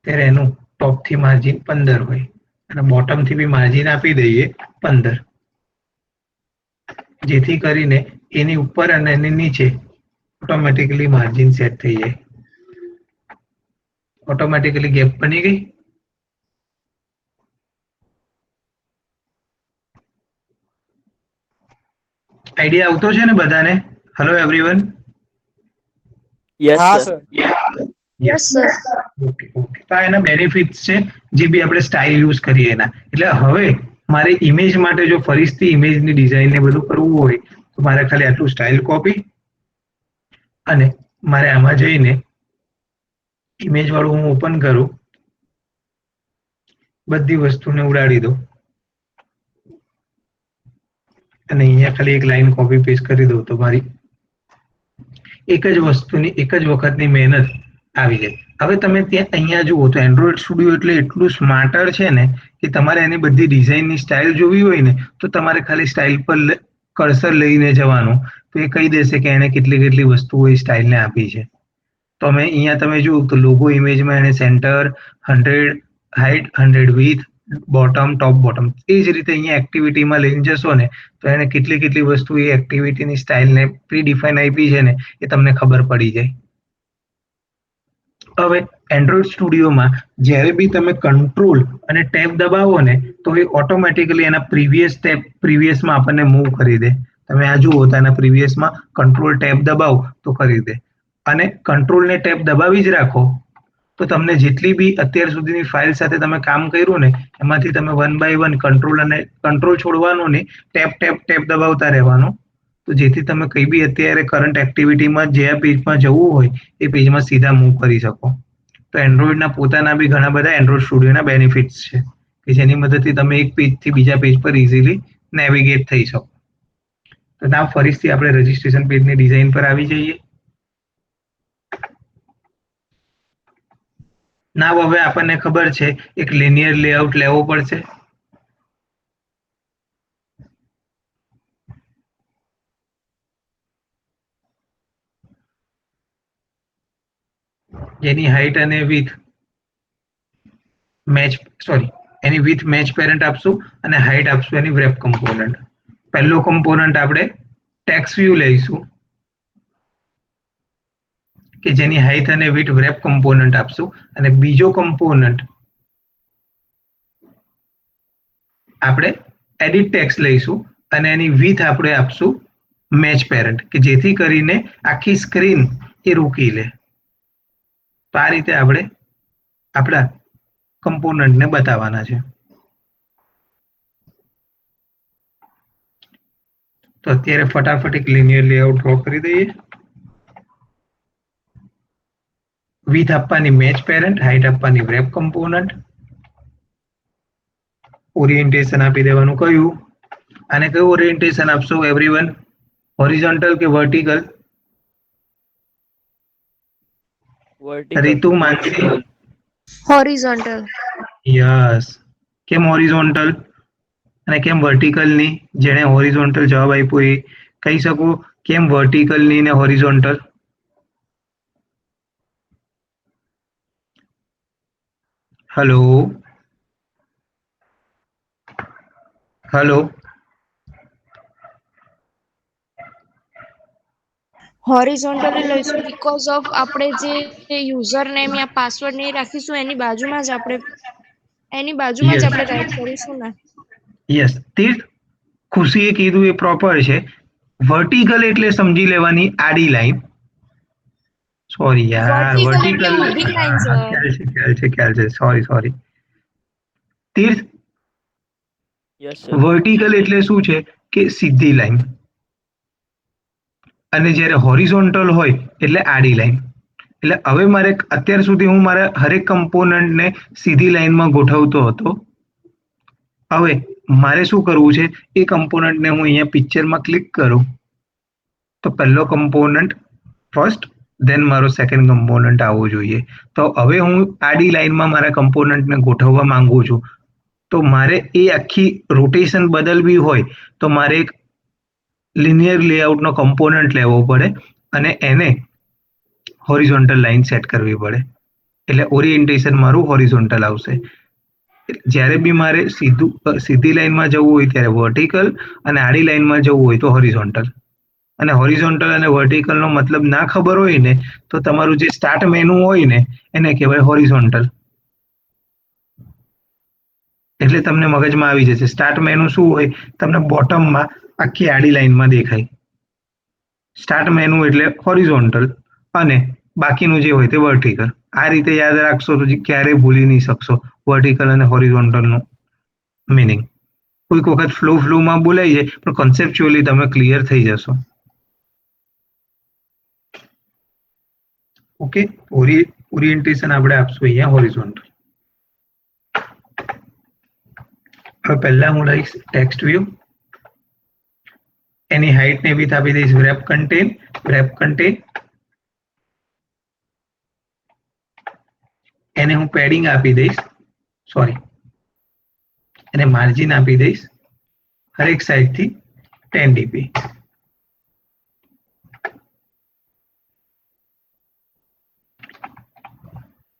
ત્યારે એનું ટોપથી માર્જિન 15 હોય અને બોટમથી બી માર્જિન આપી દઈએ 15 જેથી કરીને એની ઉપર અને એની નીચે ઓટોમેટિકલી માર્જિન સેટ થઈ જાય. ઓટોમેટિકલી ગેપ બની ગઈ. આઈડિયા આવતો છે ને બધાને? Hello everyone. યસ હા sir. Sir. Yes sir. Okay okay. તો આ એના બેનિફિટ્સ છે જે બી આપણે સ્ટાઇલ યુઝ કરીએ એના. એટલે હવે મારે ઇમેજ માટે જો ફરીથી ઇમેજની ડિઝાઇન ને બધું કરવું હોય તો મારે ખાલી આટલું સ્ટાઇલ કોપી અને મારે આમાં જઈને ઇમેજ વાળું હું ઓપન કરું બધી વસ્તુને ઉડાડી દઉં અને અહીંયા ખાલી એક લાઈન કોપી પેસ્ટ કરી દઉં તો મારી એક જ વસ્તુની એક જ વખતની મહેનત આવી જાય. હવે તમે ત્યાં અહીંયા જુઓ તો એન્ડ્રોઈડ સ્ટુડિયો એટલે એટલું સ્માર્ટર છે ને કે તમારે એની બધી ડિઝાઇનની સ્ટાઇલ જોવી હોય ને તો તમારે ખાલી સ્ટાઇલ પર કર્સર લઈને જવાનું તો એ કહી દેશે કે એણે કેટલી કેટલી વસ્તુઓ એ સ્ટાઇલને આપી છે. તો અમે અહીંયા તમે જુઓ તો લોગો ઇમેજમાં એને centre 100 height 100 with bottom top bottom એ જ રીતે અહીંયા એક્ટિવિટીમાં લઈને જશો ને તો એને કેટલી કેટલી વસ્તુ એ એક્ટિવિટીની સ્ટાઇલને પ્રી ડિફાઇન આપી છે ને એ તમને ખબર પડી જાય. હવે એન્ડ્રોઈડ સ્ટુડિયોમાં જ્યારે બી તમે કંટ્રોલ અને ટેબ દબાવો ને તો એ ઓટોમેટિકલી એના પ્રીવિયસમાં આપણને મૂવ કરી દે. તમે આ જુઓ તો આના પ્રીવિયસમાં કંટ્રોલ ટેબ દબાવો તો કરી દે, અને કંટ્રોલ ને ટેબ દબાવી જ રાખો તો તમને જેટલી બી અત્યાર સુધીની ફાઇલ સાથે તમે કામ કર્યું ને એમાંથી તમે વન બાય વન કંટ્રોલ છોડવાનું ને ટેબ દબાવતા રહેવાનું, તો જેથી તમે કઈ બી અત્યારે કરંટ એક્ટિવિટીમાં જે પેજમાં જવું હોય એ પેજમાં સીધા મૂવ કરી શકો. તો એન્ડ્રોઈડના પોતાના બી ઘણા બધા એન્ડ્રોઈડ સ્ટુડિયોના બેનિફિટ્સ છે કે જેની મદદથી તમે એક પેજથી બીજા પેજ પર ઇઝીલી નેવિગેટ થઈ શકો. તો ત્યાં ફરીથી આપણે રજિસ્ટ્રેશન પેજની ડિઝાઇન પર આવી જઈએ. ના હવે આપણને ખબર છે એક લિનિયર લેઆઉટ લેવો પડશે. જેની હાઇટ અને with any with match parent આપશું અને હાઇટ આપશું એની વેબ કમ્પોનન્ટ. પહેલો કમ્પોનન્ટ આપણે ટેક્સ્ટ વ્યૂ લઈશું કે જેની હાઇટ અને વિથ વેબ કમ્પોનન્ટ આપશું, અને બીજો કમ્પોનન્ટ આપણે એડિટ ટેક્સ્ટ લઈશું અને એની વિથ આપણે આપશું મેચ પેરેન્ટ કે જેથી કરીને આખી સ્ક્રીન એ રોકી લે. તો આ રીતે આપણે આપણા કમ્પોનન્ટને બતાવવાના છે. તો અત્યારે ફટાફટ એક લિનિયર લેઆઉટ ડ્રો કરી દઈએ. વિથ આપવાની મેચ પેરેન્ટ, હાઇટ આપવાની વેબ કમ્પોનન્ટ, ઓરિએન્ટેશન આપી દેવાનું કયું, અને કયું ઓરિએન્ટેશન આપશો એવરીવન, હોરિઝોન્ટલ કે વર્ટિકલ? રીતુ, માનસી? હોરિઝોન્ટલ. યસ. કેમ હોરિઝોન્ટલ અને કેમ વર્ટિકલ ની? જેણે હોરિઝોન્ટલ જવાબ આપ્યો એ કહી શકો કેમ વર્ટિકલ ની ને હોરિઝોન્ટલ? Hello hello. હોરિઝોન્ટલી લઈશું બીકોઝ ઓફ આપણે જે યુઝર નેમ યા પાસવર્ડ ને રાખીશું એની બાજુમાં જ આપણે યસ રાઈટ કરીશું ને. યસ. તીર્થ, ખુશીએ કીધું એ પ્રોપર છે. વર્ટિકલ એટલે સમજી લેવાની આડી લાઈન. સોરી યાર, એટલે વર્ટિકલ ઊભી લાઈન સર. ખ્યાલ છે. સોરી. તીર્થ, યસ સર. વર્ટિકલ એટલે શું છે કે સીધી લાઈન, અને જ્યારે હોરિઝોન્ટલ હોય એટલે આડી લાઈન. એટલે હવે મારે અત્યાર સુધી હું મારા હરેક કમ્પોનન્ટને સીધી લાઈનમાં ગોઠવતો હતો. હવે મારે શું કરવું છે, એ કમ્પોનન્ટને હું અહીંયા પિક્ચરમાં ક્લિક કરું તો પહેલો કમ્પોનન્ટ ફર્સ્ટ, દેન મારો સેકન્ડ કમ્પોનન્ટ આવવો જોઈએ. તો હવે હું આડી લાઈનમાં મારા કમ્પોનન્ટને ગોઠવવા માંગુ છું. તો મારે એ આખી રોટેશન બદલવી હોય તો મારે એક લિનિયર લેઆઉટનો કમ્પોનન્ટ લેવો પડે અને એને હોરિઝોન્ટલ લાઈન સેટ કરવી પડે, એટલે ઓરિએન્ટેશન મારું હોરિઝોન્ટલ આવશે. જ્યારે બી મારે સીધી લાઈનમાં જવું હોય ત્યારે વર્ટિકલ અને આડી લાઈનમાં જવું હોય તો હોરિઝોન્ટલ. અને હોરિઝોન્ટલ અને વર્ટિકલનો મતલબ ના ખબર હોય ને તો તમારું જે સ્ટાર્ટ મેનુ હોય ને એને કહેવાય હોરિઝોન્ટલ. એટલે તમને મગજમાં આવી જશે. સ્ટાર્ટ મેનુ શું હોય, તમને બોટમમાં આખી આડી લાઈનમાં દેખાય. સ્ટાર્ટ મેનુ એટલે હોરિઝોન્ટલ અને બાકીનું જે હોય તે વર્ટિકલ. આ રીતે યાદ રાખશો તો ક્યારેય ભૂલી નહીં શકશો વર્ટિકલ અને હોરિઝોન્ટલનું મિનિંગ. કોઈક વખત ફ્લોમાં બોલાઈ જાય પણ કોન્સેપ્ચ્યુઅલી તમે ક્લિયર થઈ જશો. ઓકે, ઓરિએન્ટેશન આપણે આપશું અહીંયા હોરિઝોન્ટલ. હવે પહેલા હું લઈશ ટેક્સ્ટ વ્યૂ, એની હાઇટ ને વિથ આપી દઈશ wrap contain. એને હું પેડિંગ આપી દઈશ, એને માર્જિન આપી દઈશ હરેક સાઈડથી 10 dp.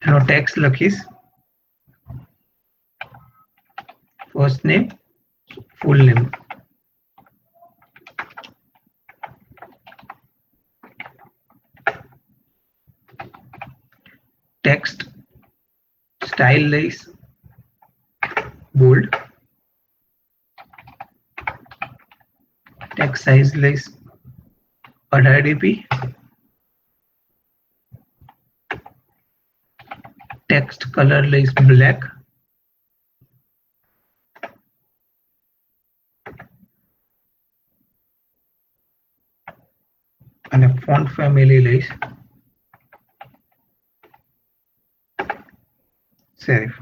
એનો ટેક્સ્ટ લખીશ ફર્સ્ટ નેમ, ફૂલ નેમ. ટેક્સ્ટ સ્ટાઇલ લઈશ બોલ્ડ, ટેક્સ્ટ સાઇઝ લઈશ 18 dp, ટેક્સ્ટ કલર લઈશ બ્લેક, અને ફોન્ટ ફેમિલી લઈશ સેરિફ.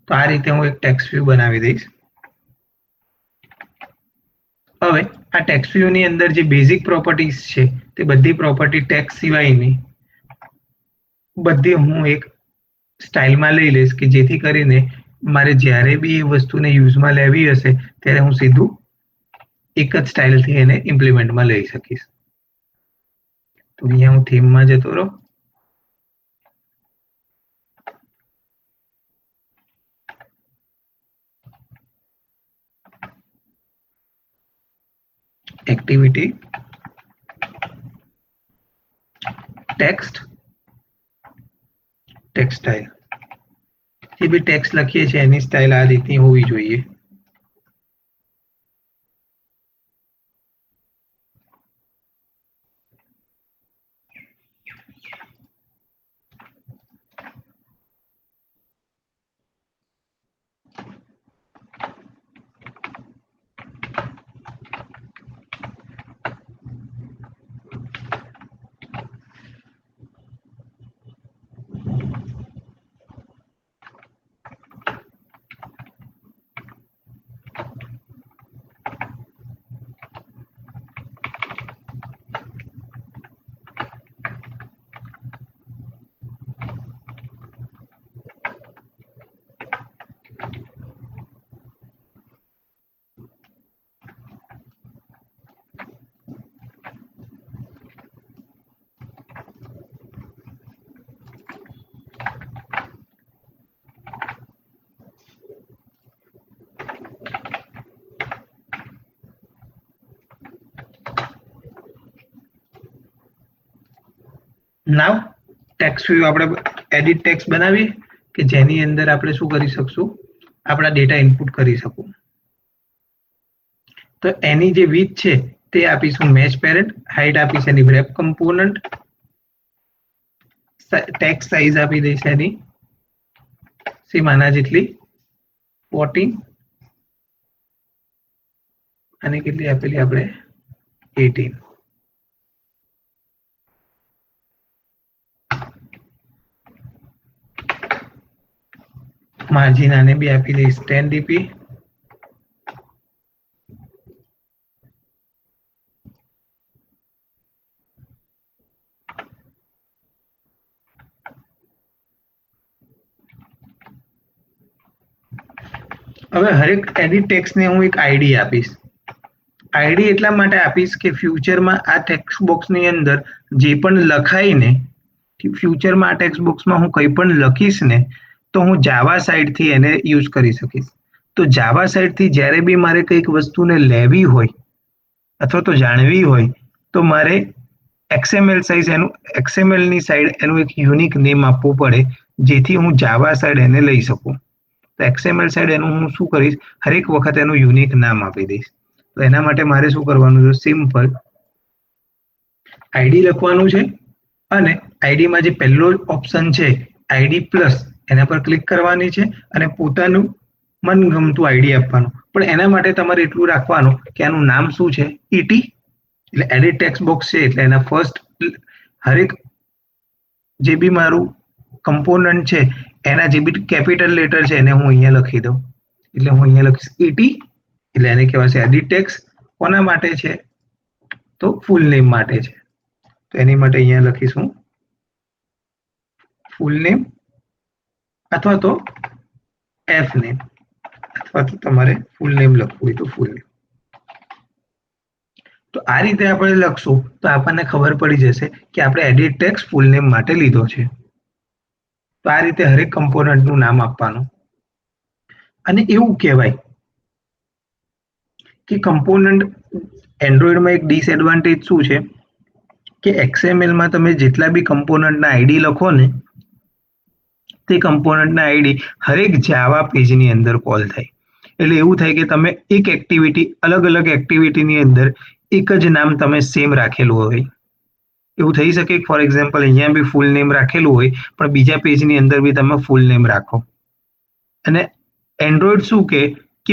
તો આ રીતે હું એક ટેક્સ્ટ વ્યૂ બનાવી દઈશ. હવે આ ટેક્સ્ટ વ્યૂ ની અંદર જે બેઝિક પ્રોપર્ટીઝ છે તે બધી પ્રોપર્ટી ટેક્સ્ટ સિવાયની બધી હું એક સ્ટાઇલમાં લઈ લઈશ કે જેથી કરીને મારે જ્યારે બી એ વસ્તુને યુઝમાં લેવી હશે ત્યારે હું સીધું એક જ સ્ટાઇલથી એને ઇમ્પ્લિમેન્ટમાં લઈ શકીશ. તો અહીંયા હું થીમમાં જતો રહું, એક્ટિવિટી, ટેક્સ્ટ, ટેક્સ્ટ સ્ટાઇલ. જે બી ટેક્સ્ટ લખીએ છીએ એની સ્ટાઇલ આ રીતની હોવી જોઈએ. નાવ ટેક્સ્ટ વ્યૂ આપણે એડિટ ટેક્સ્ટ બનાવીએ કે જેની અંદર આપણે શું કરી શકશું, આપણા ડેટા ઇનપુટ કરી શકું. તો એની જે વિડ્થ છે તે આપીશું મેચ પેરેન્ટ, હાઇટ આપીશ એની wrap કમ્પોનન્ટ, ટેક્સ્ટ સાઇઝ આપી દઈશ એની સેમ આના જેટલી 14 અને કેટલી આપેલી આપણે 18. માર્જિન આને બી આપી દઈશ 10 dp, હવે હરેક એડિટ ટેક્સ્ટને હું એક આઈડી આપીશ. આઈડી એટલા માટે આપીશ કે ફ્યુચરમાં આ ટેક્સ્ટ બોક્સની અંદર જે પણ લખાય ને, ફ્યુચરમાં આ ટેક્સ્ટ બોક્સમાં હું કંઈ પણ લખીશ ને તો હું જાવા સાઇડથી એને યુઝ કરી શકીશ. તો જાવા સાઇડથી જ્યારે બી મારે કંઈક વસ્તુને લેવી હોય અથવા તો જાણવી હોય તો મારે XML સાઇઝ એનું XMLની સાઇડ એનું એક યુનિક નેમ આપવું પડે જેથી હું જાવા સાઇડ એને લઈ શકું. તો XML સાઇડ એનું હું શું કરીશ, હરેક વખત એનું યુનિક નામ આપી દઈશ. તો એના માટે મારે શું કરવાનું છે, સિમ્પલ આઈડી લખવાનું છે અને આઈડીમાં જે પહેલો ઓપ્શન છે આઈડી પ્લસ એના પર ક્લિક કરવાની છે અને પોતાનું મનગમતું આઈડી આપવાનું. પણ એના માટે તમારે એટલું રાખવાનું કે આનું નામ શું છે, ET એટલે એડિટ ટેક્સ્ટ બોક્સ છે એટલે એના ફર્સ્ટ હરેક જે બી મારું કમ્પોનન્ટ છે એના જે બી કેપિટલ લેટર છે એને હું અહીંયા લખી દઉં. એટલે હું અહીંયા લખીશ ET એટલે એને કહેવાશે એડિટ ટેક્સ્ટ. કોના માટે છે તો ફૂલ નેમ માટે છે. તો એની માટે અહીંયા લખીશું ફૂલ નેમ અથવા તો F નેમ, અથવા તો તમારે ફૂલ નેમ લખવું હોય તો ફૂલ નેમ. તો આ રીતે આપણે લખશું તો આપણને ખબર પડી જશે કે આપણે એડિટ ટેક્સ્ટ ફૂલ નેમ માટે લીધો છે. તો આ રીતે હરેક કમ્પોનન્ટનું નામ આપવાનું. અને એવું કહેવાય કે કમ્પોનન્ટ એન્ડ્રોઈડમાં એક ડિસએડવાન્ટેજ શું છે કે XMLમાં તમે જેટલા બી કમ્પોનન્ટના આઈડી લખો ને તે કમ્પોનન્ટના આઈડી હરેક જાવા પેજની અંદર કોલ થાય. એટલે એવું થાય કે તમે એક એક્ટિવિટી અલગ અલગ એક્ટિવિટીની અંદર એક જ નામ તમે સેમ રાખેલું હોય. એવું થઈ શકે ફોર એક્ઝામ્પલ અહીંયા બી ફૂલ નેમ રાખેલું હોય પણ બીજા પેજની અંદર બી તમે ફૂલ નેમ રાખો. અને એન્ડ્રોઈડ શું કે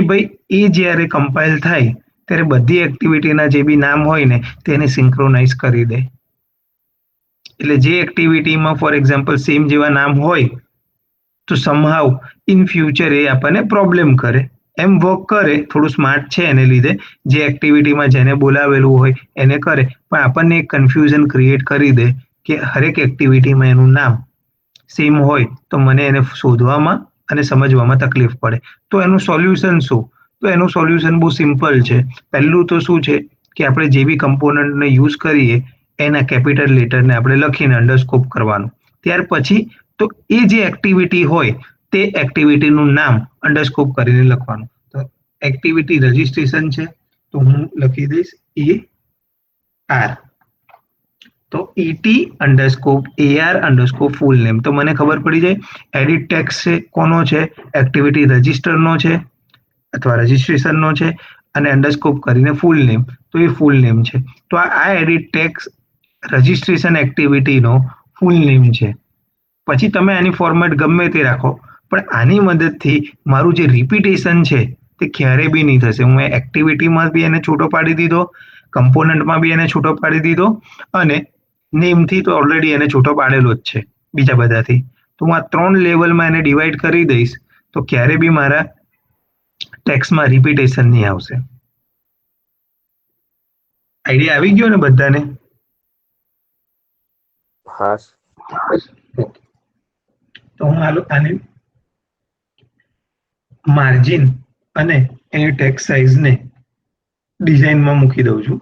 ભાઈ એ જ્યારે કમ્પાઇલ થાય ત્યારે બધી એક્ટિવિટીના જે બી નામ હોય ને તેને સિંક્રોનાઇઝ કરી દે. એટલે જે એક્ટિવિટીમાં ફોર એક્ઝામ્પલ સેમ જેવા નામ હોય તો સમહાઉ ઇન ફ્યુચર એ આપણને પ્રોબ્લેમ કરે. એમ વર્ક કરે, થોડું સ્માર્ટ છે એને લીધે, જે એક્ટિવિટીમાં જેને બોલાવેલું હોય એને કરે, પણ આપણને એક કન્ફ્યુઝન ક્રિએટ કરી દે કે હરેક એક્ટિવિટીમાં એનું નામ સેમ હોય તો મને એને શોધવામાં અને સમજવામાં તકલીફ પડે. તો એનું સોલ્યુશન શું? તો એનું સોલ્યુશન બહુ સિમ્પલ છે. પહેલું તો શું છે કે આપણે જે બી કમ્પોનન્ટને યુઝ કરીએ એના કેપિટલ લેટરને આપણે લખીને અંડરસ્કોપ કરવાનું. ત્યાર પછી તો એ જે એક્ટિવિટી હોય તે એક્ટિવિટીનું નામ અંડરસ્કોપ કરીને લખવાનું. તો એક્ટિવિટી રજિસ્ટ્રેશન છે તો હું લખી દઈશ AR. તો ET_AR_ ફૂલ નેમ. તો મને ખબર પડી જાય એડિટ ટેક્સ છે કોનો છે, એક્ટિવિટી રજિસ્ટરનો છે અથવા રજિસ્ટ્રેશનનો છે અને અંડરસ્કોપ કરીને ફૂલ નેમ. તો એ ફૂલ નેમ છે. તો આ એડિટ ટેક્સ રજિસ્ટ્રેશન એક્ટિવિટીનો ફૂલ નેમ છે. પછી તમે આની ફોર્મેટ ગમે તે રાખો પણ આની મદદથી મારું જે રિપીટેશન છે તે ક્યારે બી નહીં થશે. હું એક્ટિવિટીમાં બી એને છૂટો પાડી દીધો, કમ્પોનન્ટમાં બી એને છૂટો પાડી દીધો અને નેમથી તો ઓલરેડી એને છૂટો પાડેલો જ છે બીજા બધાથી. તો હું આ 3 લેવલમાં એને ડિવાઈડ કરી દઈશ તો ક્યારે બી મારા ટેક્સમાં રિપીટેશન નહીં આવશે. આઈડિયા આવી ગયો ને બધાને? હા. તો હું આને માર્જિન અને એની ટેક્સ સાઇઝને ડિઝાઇનમાં મૂકી દઉં છું.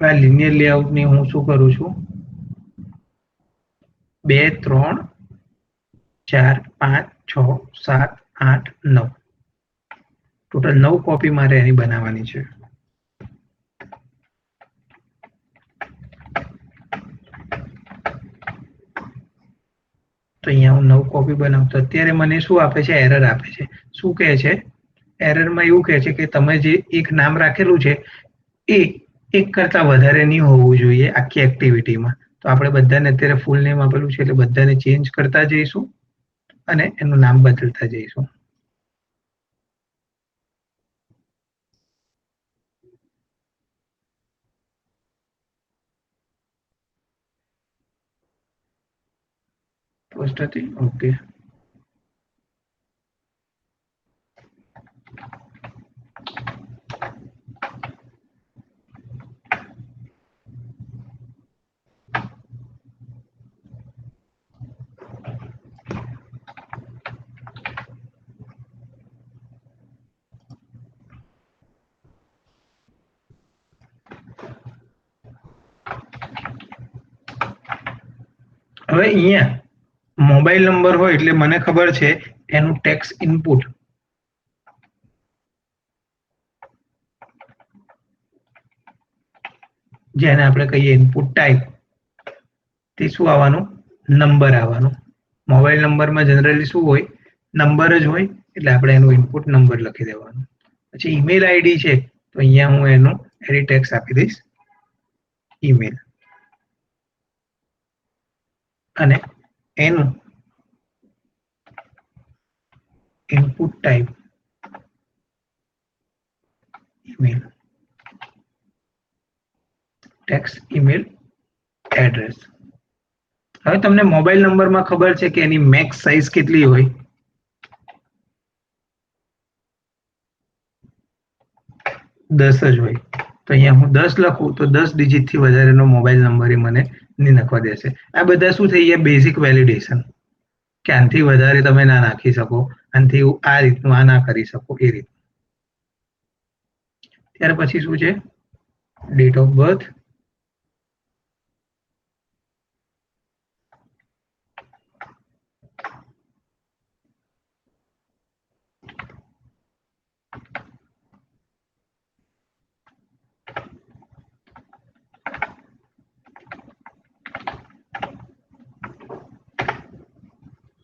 આ લિનિયર લેઆઉટની હું શું કરું છું, 2 3 4 5 6 7 8 9 ટોટલ 9 કોપી મારે એની બનાવવાની છે. તો અહીંયા હું 9 કોપી બનાવતો. અત્યારે મને શું આપે છે? એરર આપે છે. શું કહે છે? એરરમાં એવું કહે છે કે તમે જે એક નામ રાખેલું છે એ એક કરતા વધારે નહીં હોવું જોઈએ આખી એક્ટિવિટીમાં. તો આપણે બધાને અત્યારે ફૂલ નેમ આપેલું છે એટલે બધાને ચેન્જ કરતા જઈશું અને એનું નામ બદલતા જઈશું. પોસ્ટ હતી ઓકે. હવે અહીંયા મોબાઈલ નંબર હોય એટલે મને ખબર છે એનું ટેક્સ ઇનપુટ જેને આપણે કહીએ ઇનપુટ ટાઈપ તે શું આવવાનું? નંબર આવવાનું. મોબાઈલ નંબરમાં જનરલી શું હોય, નંબર જ હોય, એટલે આપણે એનો ઇનપુટ નંબર લખી દેવાનો. પછી ઈમેલ આઈડી છે, તો અહીંયા હું એનો એડિટ ટેક્સ આપી દઈશ ઈમેલ, અને એનું input type email, tax email address. હવે તમને મોબાઈલ નંબરમાં ખબર છે કે એની મેક્સ સાઇઝ કેટલી હોય? 10 જ હોય. તો અહીંયા હું 10 લખું તો 10 ડિજિટથી વધારેનો મોબાઈલ નંબર એ મને નહીં લખવા દેશે. આ બધા શું થઈ ગયા? બેઝિક વેલિડેશન, કે આનાથી વધારે તમે ના નાખી શકો, આનાથી આ રીતનું આ ના કરી શકો એ રીત. ત્યાર પછી શું છે? Date of birth,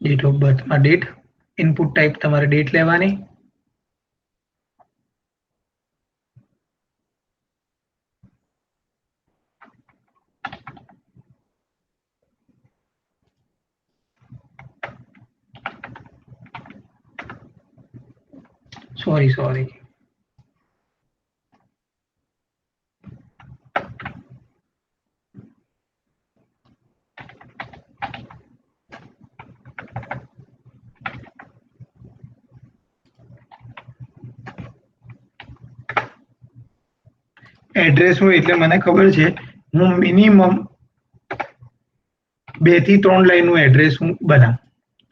date of બર્થમાં ડેટ, ઇનપુટ ટાઈપ તમારે ડેટ લેવાની, સોરી એડ્રેસ હોય એટલે મને ખબર છે હું મિનિમમ 2 થી 3 લાઈનનું એડ્રેસ હું બનાવું.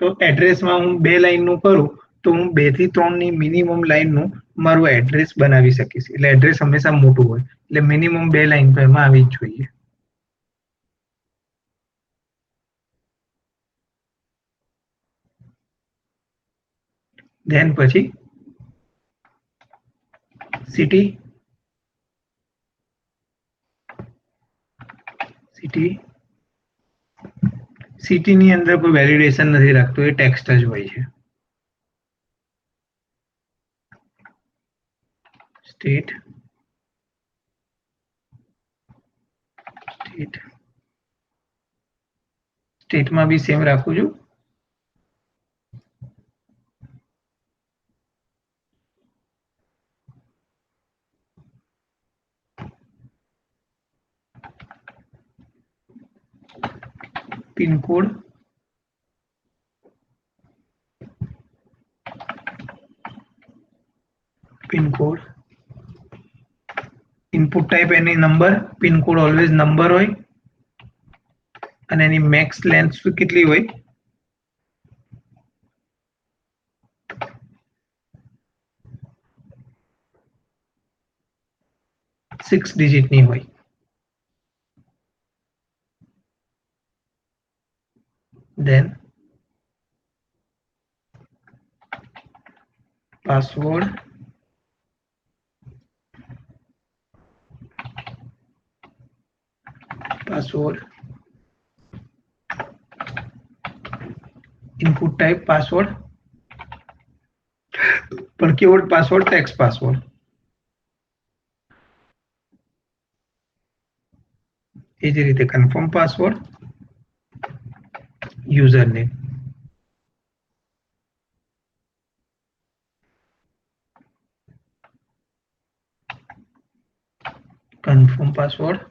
તો એડ્રેસમાં હું 2 લાઈનનું કરું તો હું 2 થી 3 ની મિનિમમ લાઈનનું મારું એડ્રેસ બનાવી શકીશ. એટલે એડ્રેસ હંમેશા મોટું હોય, એટલે મિનિમમ 2 લાઈન તો એમાં આવી જ જોઈએ. ધેન પછી સિટી, સિટીની અંદર કોઈ વેલિડેશન નથી રાખતું, એ ટેક્સ્ટ જ હોય છે. સ્ટેટ, સ્ટેટમાં બી સેમ રાખું છું. પિનકોડ, ઇનપુટ ટાઈપ એની નંબર, પિનકોડ ઓલવેઝ નંબર હોય, અને એની મેક્સ લેન્થ કેટલી હોય? 6 ડિજિટની હોય. Then password, input type password, પણ કીવર્ડ પાસવર્ડ, ટેક્સ્ટ પાસવર્ડ. એ જ રીતે confirm password, user name, confirm password,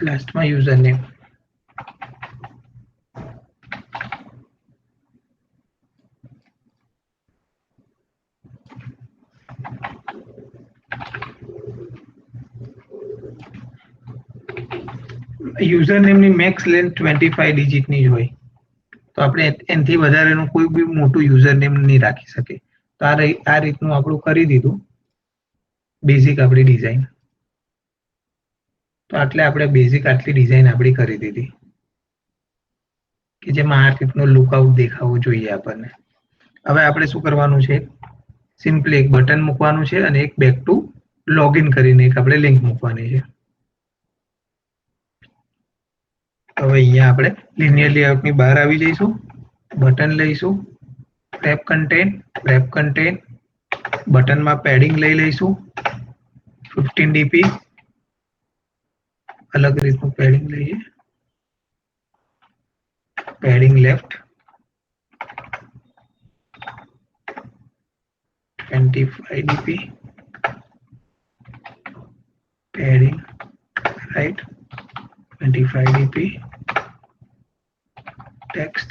લાસ્ટમાં યુઝર નેમ. યુઝર નેમની મેક્સ લેન્થ 25 ડિજિટની જ હોય, તો આપણે એનાથી વધારેનું કોઈ બી મોટું યુઝર નેમ નહીં રાખી શકે. તો આ રીતનું આપણું કરી દીધું. બેઝિક આપણી ડિઝાઇન. તો આટલે આપણે બેઝિક આટલી ડિઝાઇન આપણી કરી દીધી કે જેમાં આ રીતનો લુકઆઉટ દેખાવો જોઈએ આપણને. હવે આપણે શું કરવાનું છે, સિમ્પલી એક બટન મૂકવાનું છે અને એક બેક ટુ લોગિન કરીને એક આપણે લિંક મૂકવાની છે. હવે અહીંયા આપણે લિનિયર લેઆઉટની બહાર આવી જઈશું, બટન લઈશું, રેપ કન્ટેન્ટ બટનમાં પેડિંગ લઈ લઈશું 15 ડીપી, અલગ રીતનું પેડિંગ લઈએ, padding left 25 DP, padding right 25 DP, text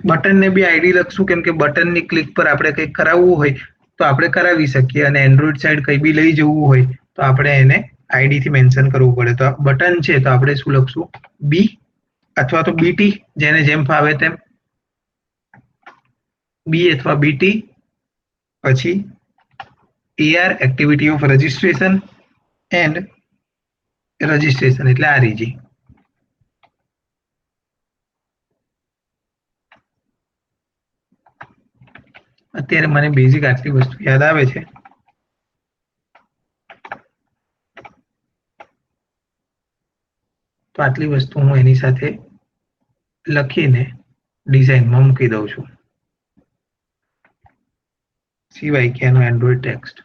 બટનને બી આઈડી લખશું કેમ કે બટનની ક્લિક પર આપણે કંઈક કરાવવું હોય તો આપણે કરાવી શકીએ અને એન્ડ્રોઈડ સાઈડ કંઈ બી લઈ જવું હોય તો આપણે એને આઈડીથી મેન્શન કરવું પડે. તો બટન છે તો આપણે શું લખશું, બી અથવા તો બીટી, જેને જેમ ફાવે તેમ, બી અથવા બીટી, પછી AR activity of registration and registration એટલે REG. અત્યારે મને બેઝિક આટલી વસ્તુ યાદ આવે છે. તો આટલી વસ્તુ હું એની સાથે લખીને ડિઝાઇનમાં મૂકી દઉં છું. સિવાય કે એનો Android text.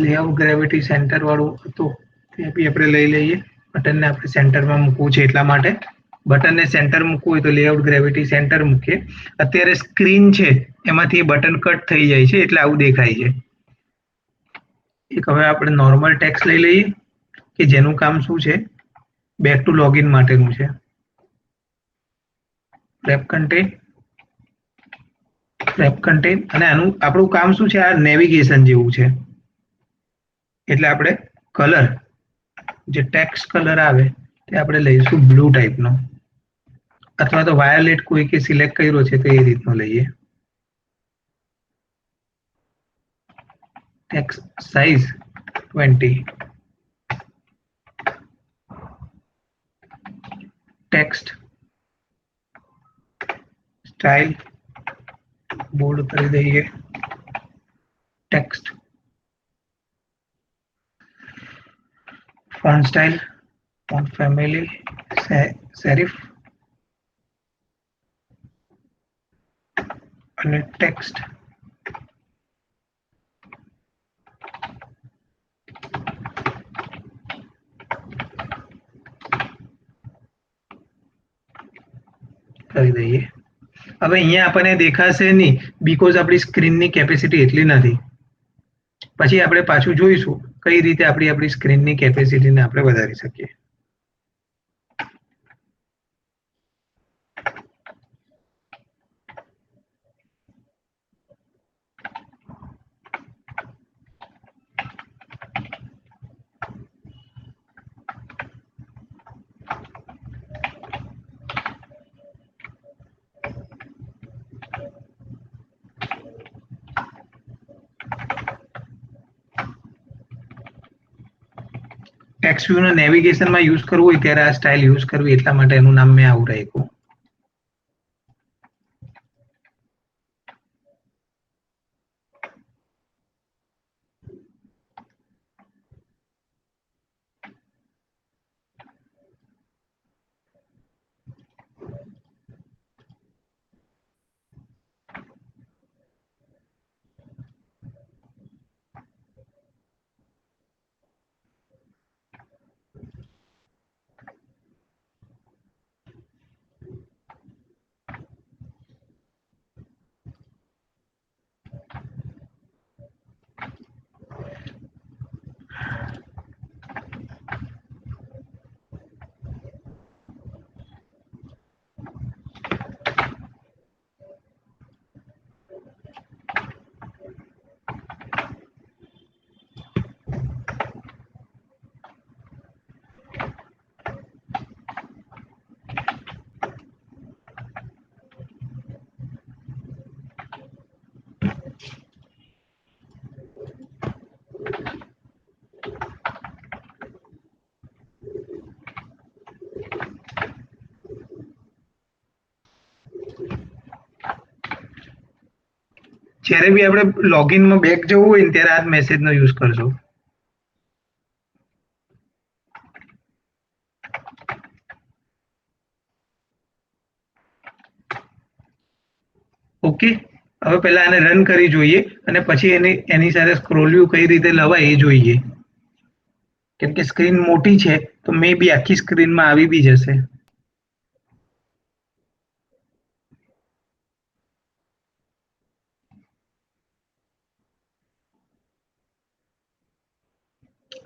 Layout gravity centre વાળું હતું તે બી આપણે લઈ લઈએ. બટનને આપણે સેન્ટરમાં મૂકવું છે એટલા માટે બટનને સેન્ટર મૂકવું હોય તો લેઆઉટ ગ્રેવિટી સેન્ટર મૂકીએ. અત્યારે સ્ક્રીન છે એમાંથી બટન કટ થઈ જાય છે એટલે આવું દેખાય છે. એક હવે આપણે નોર્મલ ટેક્સ્ટ લઈ લઈએ કે જેનું કામ શું છે, બેક ટુ લોગિન માટેનું છે. રેપ કન્ટેન્ટ અને આનું આપણું કામ શું છે, આ નેવિગેશન જેવું છે એટલે આપણે કલર જે ટેક્સ્ટ કલર આવે તે આપણે લઈશું બ્લુ ટાઈપનો અથવા તો વાયોલેટ કોઈ કે સિલેક્ટ કર્યો છે તો એ રીતનો લઈએ. Text size 20, text style bold કરી દઈએ, text font style, font family, serif અને ટેક્સ્ટ કરી દઈએ. હવે અહીંયા આપણને દેખાશે નહીં બીકોઝ આપણી સ્ક્રીનની કેપેસિટી એટલી નથી. પછી આપણે પાછું જોઈશું કઈ રીતે આપણી સ્ક્રીનની કેપેસિટીને આપણે વધારી શકીએ. ટેક્સ્ટ વ્યૂને નેવિગેશનમાં યુઝ કરવું હોય ત્યારે આ સ્ટાઇલ યુઝ કરવી, એટલા માટે એનું નામ મેં આવું રાખ્યું. જ્યારે બી આપણે લોગિનમાં બેક જવું હોય ને ત્યારે આ જ મેસેજનો યુઝ કરજો. ઓકે, હવે પહેલા આને રન કરી જોઈએ અને પછી એની સાથે સ્ક્રોલ વ્યૂ કઈ રીતે લવાય એ જોઈએ. કેમ કે સ્ક્રીન મોટી છે તો મે બી આખી સ્ક્રીનમાં આવી બી જશે.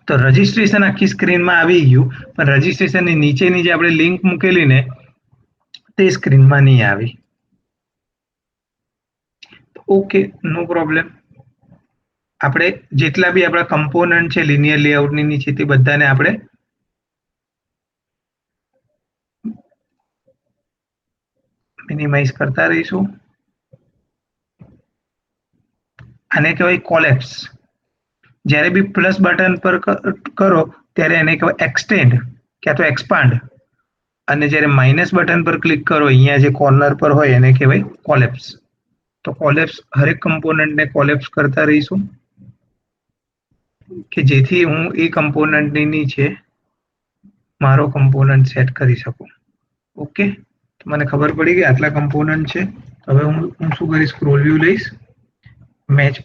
તો રજીસ્ટ્રેશન આખી સ્ક્રીનમાં આવી ગયું, પણ રજીસ્ટ્રેશનની નીચેની જે આપણે લિંક મૂકેલી ને તે સ્ક્રીનમાં નહીં આવી. ઓકે, નો પ્રોબ્લેમ. આપણે જેટલા બી આપણા કમ્પોનન્ટ છે લિનિયર લેઆઉટની નીચે તે બધાને આપણે મિનિમાઇઝ કરતા રહીશું. આને કહેવાય કોલેપ્સ. જ્યારે બી પ્લસ બટન પર કરો ત્યારે એને કહેવાય એક્સટેન્ડ ક્યાં તો એક્સપાન્ડ, અને જ્યારે માઇનસ બટન પર ક્લિક કરો અહીંયા જે કોર્નર પર હોય એને કહેવાય કોલેપ્સ. તો કોલેપ્સ હરેક કમ્પોનન્ટને કોલેપ્સ કરતા રહીશું કે જેથી હું એ કમ્પોનન્ટની નીચે મારો કમ્પોનન્ટ સેટ કરી શકું. ઓકે, તો મને ખબર પડી કે આટલા કમ્પોનન્ટ છે. હવે હું શું કરીશ, સ્ક્રોલ વ્યૂ લઈશ, મેચ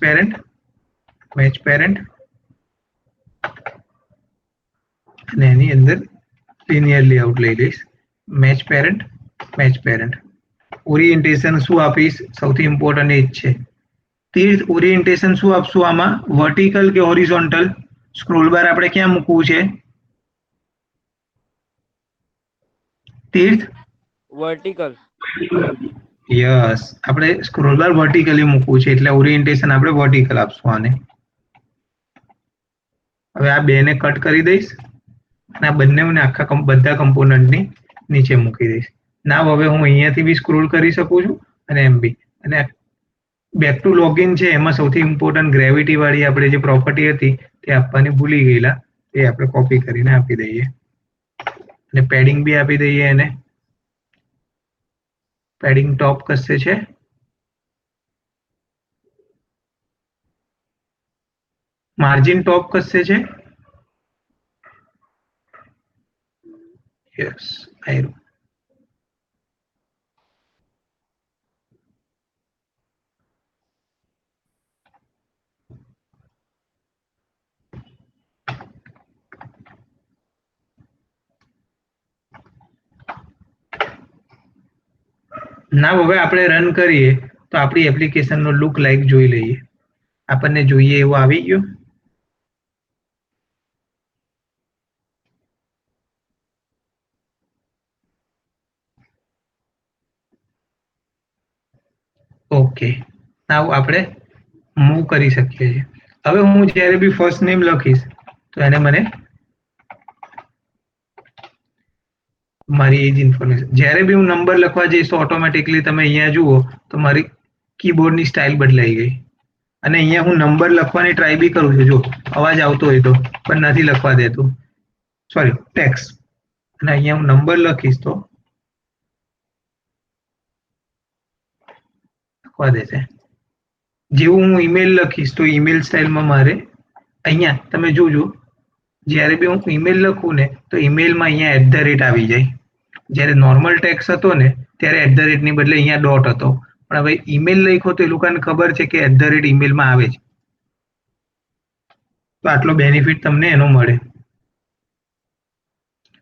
પેરેન્ટ અને એની અંદર લિનિયર લેઆઉટ લઈ લઈશ. Match parent. ઓરિએન્ટેશન શું આપીશ, સૌથી ઇમ્પોર્ટન્ટ એ જ છે. તીર્થ, ઓરિએન્ટેશન શું આપશું આમાં, વર્ટિકલ કે હોરિઝોન્ટલ? સ્ક્રોલ બાર આપણે ક્યાં મૂકવું છે તીર્થ? વર્ટિકલ. યસ, આપણે સ્ક્રોલ બાર વર્ટિકલી મૂકવું છે એટલે ઓરિએન્ટેશન આપણે વર્ટિકલ આપશું આને. હવે આ બેને કટ કરી દઈશ અને આ બંનેને આખા બધા કમ્પોનન્ટની નીચે મૂકી દઈશ. નાવ હવે હું અહીંયાથી બી સ્ક્રોલ કરી શકું છું અને એમ બી. અને બેક ટુ લોગિન છે એમાં સૌથી ઇમ્પોર્ટન્ટ ગ્રેવિટી વાળી આપણે જે પ્રોપર્ટી હતી તે આપવાની ભૂલી ગયેલા, એ આપણે કોપી કરીને આપી દઈએ અને પેડિંગ બી આપી દઈએ. એને પેડિંગ ટોપ કશે છે, માર્જિન ટોપ કશે છે. યસ, આવ્યું. ના હવે આપણે રન કરીએ તો આપણી એપ્લિકેશનનો લુક લાઈક જોઈ લઈએ. આપણને જોઈએ એવો આવી ગયો. ઓકે, નાવ આપણે મૂવ કરી શકીએ છીએ. હવે હું જ્યારે બી ફર્સ્ટ નેમ લખીશ તો એને મને મારી એજ ઇન્ફોર્મેશન, જ્યારે બી હું નંબર લખવા જઈશ તો ઓટોમેટિકલી તમે અહીંયા જુઓ તો મારી કીબોર્ડની સ્ટાઇલ બદલાઈ ગઈ. અને અહીંયા હું નંબર લખવાની ટ્રાય બી કરું છું, જો અવાજ આવતો હોય તો, પણ નથી લખવા દેતું, સોરી ટેક્સ. અને અહીંયા હું નંબર લખીશ તો લખવા દેશે. જેવું હું ઈમેલ લખીશ તો ઈમેલ સ્ટાઇલમાં મારે અહીંયા તમે જોજો, જ્યારે બી હું ઈમેલ લખું ને તો ઈમેલમાં અહીંયા @ આવી જાય. જ્યારે નોર્મલ ટેક્સ હતો ને ત્યારે @ ની બદલે અહીંયા ડોટ હતો. પણ હવે ઈમેલ લખ્યો તો એ લોકોને ખબર છે કે @ ઈમેલમાં આવે છે. તો આટલો બેનિફિટ તમને એનો મળે.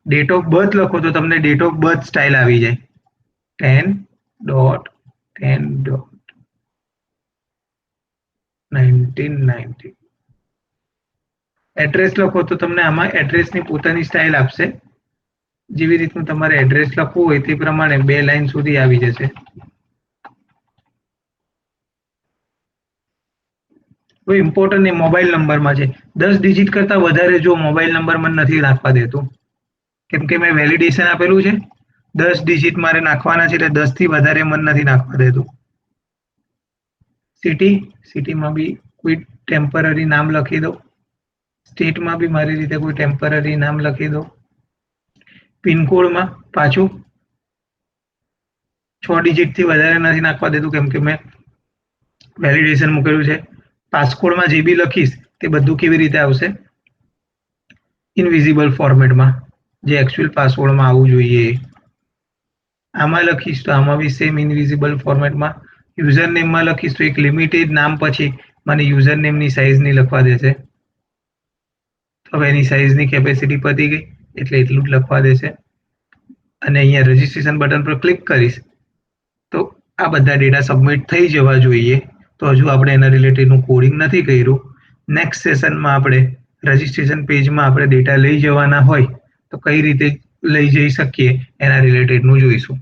ડેટ ઓફ બર્થ લખો તો તમને ડેટ ઓફ બર્થ સ્ટાઇલ આવી જાય, 10.10.1990. એડ્રેસ લખો તો તમને આમાં એડ્રેસની પોતાની સ્ટાઇલ આપશે. જેવી રીતનું તમારે એડ્રેસ લખવું હોય તે પ્રમાણે 2 લાઈન સુધી આવી જશે. હવે ઇમ્પોર્ટન્ટ એ મોબાઈલ નંબરમાં છે. 10 ડિજિટ કરતાં વધારે જો મોબાઈલ નંબર મને નથી નાખવા દેતું, કેમ કે મેં વેલિડેશન આપેલું છે. 10 ડિજિટ મારે નાખવાના છે, એટલે 10 થી વધારે મને નથી નાખવા દેતું. સિટીમાં બી કોઈ ટેમ્પરરી નામ લખી દો. સ્ટેટમાં બી મારી રીતે કોઈ ટેમ્પરરી નામ લખી દો. પિનકોડમાં પાછું 6 ડિજિટથી વધારે નથી નાખવા દેતું, કેમ કે મેં વેલિડેશન મૂકેલું છે. પાસકોડમાં જે બી લખીશ તે બધું કેવી રીતે આવશે, ઇનવિઝિબલ ફોર્મેટમાં, જે એકચ્યુઅલ પાસવર્ડમાં આવવું જોઈએ. આમાં લખીશ તો આમાં બી સેમ ઇનવિઝિબલ ફોર્મેટમાં. યુઝર નેમમાં લખીશ તો એક લિમિટેડ નામ પછી મને યુઝર નેમની સાઇઝ નહીં લખવા દેશે. હવે એની સાઇઝની કેપેસિટી પતી ગઈ એટલે એટલું જ લખવા દેશે. અને અહીંયા રજિસ્ટ્રેશન બટન પર ક્લિક કરીશ તો આ બધા ડેટા સબમિટ થઈ જવા જોઈએ. તો હજુ આપણે એના રિલેટેડનું કોડિંગ નથી કર્યું. નેક્સ્ટ સેશનમાં આપણે રજિસ્ટ્રેશન પેજમાં આપણે ડેટા લઈ જવાના હોય તો કઈ રીતે લઈ જઈ શકીએ એના રિલેટેડનું જોઈશું.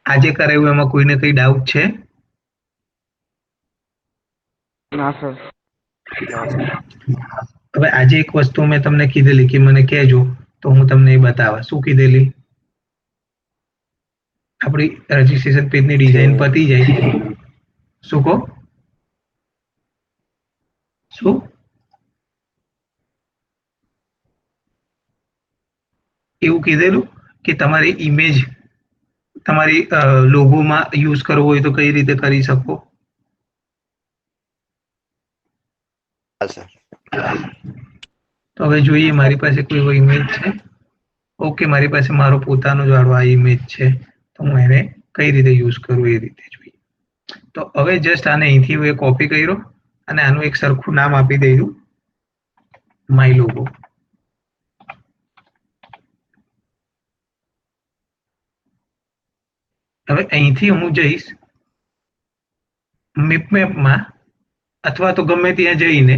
આજે કરાયું એમાં કોઈને કઈ ડાઉટ છે? ના સર. હવે આજે એક વસ્તુ મેં તમને કીધેલી કે મને કહેજો તો હું તમને એ બતાવવા. શું કીધેલી? આપણી રજિસ્ટ્રેશન પેજની ડિઝાઇન પતી જાય. શું કહો? શું? એવું કીધેલું કે તમારી ઇમેજ તમારી લોગોમાં યુઝ કરવો હોય તો કઈ રીતે કરી શકો? તો હવે જોઈએ મારી પાસે કોઈ એવો ઇમેજ છે. ઓકે, મારી પાસે મારો પોતાનો જ વાળો આ ઇમેજ છે, તો હું એને કઈ રીતે યુઝ કરું એ રીતે જોઈએ. તો હવે જસ્ટ આને અહીંથી હું કોપી કર્યો અને આનું એક સરખું નામ આપી દઈશું, માય લોગો. હવે અહીંથી હું જઈશ મેપમાં અથવા તો ગમે ત્યાં જઈને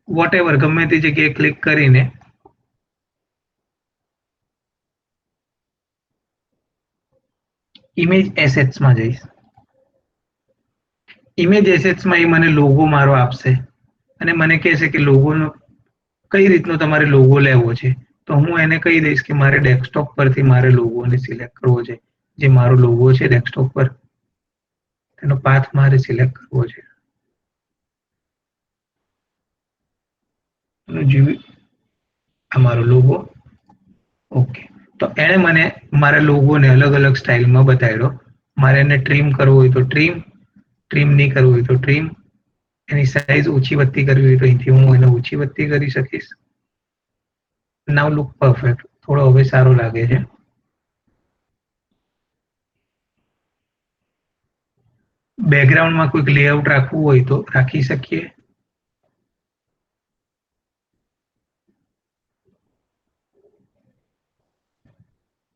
વોટેવર ગમે તે જગ્યાએ ક્લિક કરીને ઇમેજ એસેટ્સમાં જઈશ. ઇમેજ એસેટ્સમાં એ મને લોગો મારો આપશે અને મને કહેશે કે લોગોનો કઈ રીતનો તમારે લોગો લેવો છે. તો હું એને કહી દઈશ કે મારે ડેસ્કટોપ પરથી મારે લોગોને સિલેક્ટ કરવો છે. જે મારો લોગો છે ડેસ્કટોપ પર તેનો પાથ મારે સિલેક્ટ કરવો છે. આ મારો લોગો. ઓકે, તો એણે મને મારા લોગોને અલગ અલગ સ્ટાઇલમાં બતાવ્યો. મારે એને ટ્રીમ કરવો હોય તો ટ્રીમ નહીં કરવું હોય તો ટ્રીમ. એની સાઇઝ ઓછી વધતી કરવી હોય તો અહીંથી હું એને ઓછી વધતી કરી શકીશ. નાવ લુક પરફેક્ટ. થોડો હવે સારો લાગે છે. બેકગ્રાઉન્ડમાં કોઈક લેઆઉટ રાખવું હોય તો રાખી શકીએ.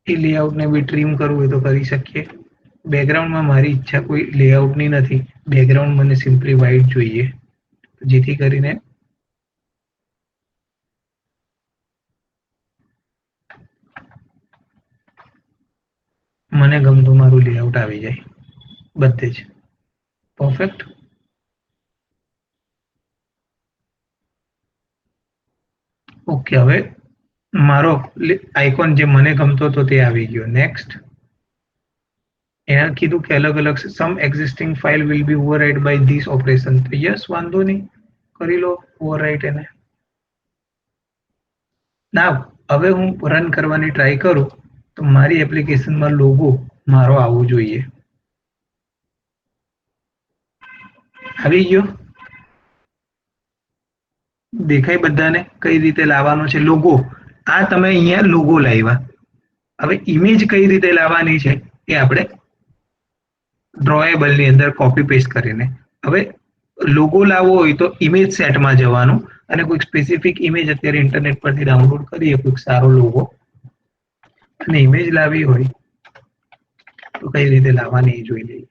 એ લેઆઉટને બી ટ્રીમ કરવું હોય તો કરી શકીએ. બેકગ્રાઉન્ડમાં મારી ઈચ્છા કોઈ લેઆઉટની નથી. બેકગ્રાઉન્ડ મને સિમ્પલી વ્હાઇટ જોઈએ, જેથી કરીને મને ગમતું મારું લેઆઉટ આવી જાય બધે જ. પરફેક્ટ. ઓકે, હવે મારો આઇકોન જે મને ગમતો હતો તે આવી ગયો. નેક્સ્ટ. એના કીધું કે અલગ અલગ some existing file will be override by this operation. તો યસ, વાંધો નહીં, કરી લો ઓવરરાઇટ એને. ના, હવે હું રન કરવાની ટ્રાય કરું તો મારી એપ્લિકેશનમાં લોગો મારો આવવો જોઈએ. આવી ગયો? દેખાય બધાને કઈ રીતે લાવવાનો છે લોગો? આ તમે અહીંયા લોગો લાવ્યા. હવે ઇમેજ કઈ રીતે લાવવાની છે એ આપણે ડ્રોએબલની અંદર કોપી પેસ્ટ કરીને. હવે લોગો લાવવો હોય તો ઇમેજ સેટમાં જવાનું અને કોઈક સ્પેસિફિક ઇમેજ અત્યારે ઇન્ટરનેટ પરથી ડાઉનલોડ કરીએ, કોઈક સારો લોગો, અને ઇમેજ લાવવી હોય તો કઈ રીતે લાવવાની એ જોઈ લઈએ.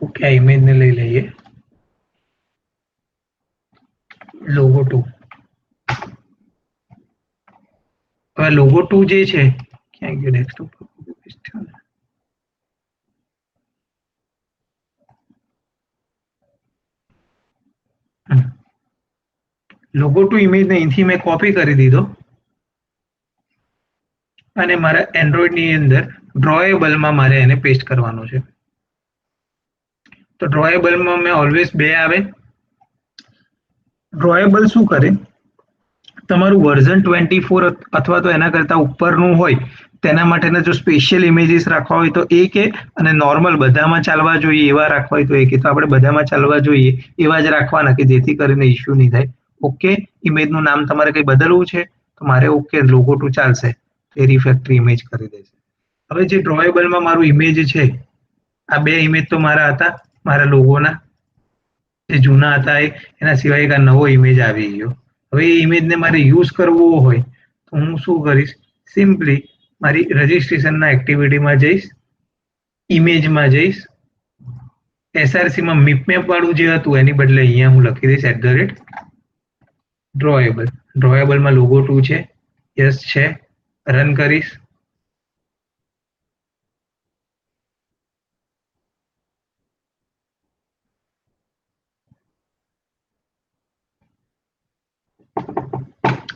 ઓકે, આ ઇમેજને લઈ લઈએ. લોગો 2. હવે લોગો 2 જે છે, ક્યાં ગયો? ડેસ્કટોપ પર કોપી પેસ્ટ થયો ને. લોગો 2 ઇમેજને અહીંથી મેં કોપી કરી દીધો અને મારા એન્ડ્રોઈડની અંદર ડ્રોએબલમાં મારે એને પેસ્ટ કરવાનો છે. તો ડ્રોએબલમાં મેં ઓલવેઝ 2 આવે. ડ્રોએબલ શું કરે? તમારું વર્ઝન 24 અથવા તો એના કરતાં ઉપરનું હોય તેના માટેના જો સ્પેશિયલ ઇમેજીસ રાખવા હોય તો એ કે, અને નોર્મલ બધામાં ચાલવા જોઈએ એવા રાખવા હોય તો એ કે. તો આપણે બધામાં ચાલવા જોઈએ એવા જ રાખવાના કે જેથી કરીને ઇશ્યુ નહીં થાય. ઓકે, ઇમેજનું નામ તમારે કંઈ બદલવું છે તો મારે ઓકે, લોગો 2 ચાલશે. એ રિફેક્ટરી ઇમેજ કરી દેશે. હવે જે ડ્રોએબલમાં મારું ઇમેજ છે, આ 2 ઇમેજ તો મારા હતા, મારા લોગોના જે જૂના હતા એના સિવાય એક આ નવો ઇમેજ આવી ગયો. હવે એ ઇમેજને મારે યુઝ કરવો હોય તો હું શું કરીશ? સિમ્પલી મારી રજિસ્ટ્રેશનના એક્ટિવિટીમાં જઈશ, ઇમેજમાં જઈશ, એસઆરસીમાં મિપમેપ વાળું જે હતું એની બદલે અહીંયા હું લખી દઈશ @ડ્રોએબલ. ડ્રોએબલમાં લોગો 2 છે, યસ છે, રન કરીશ.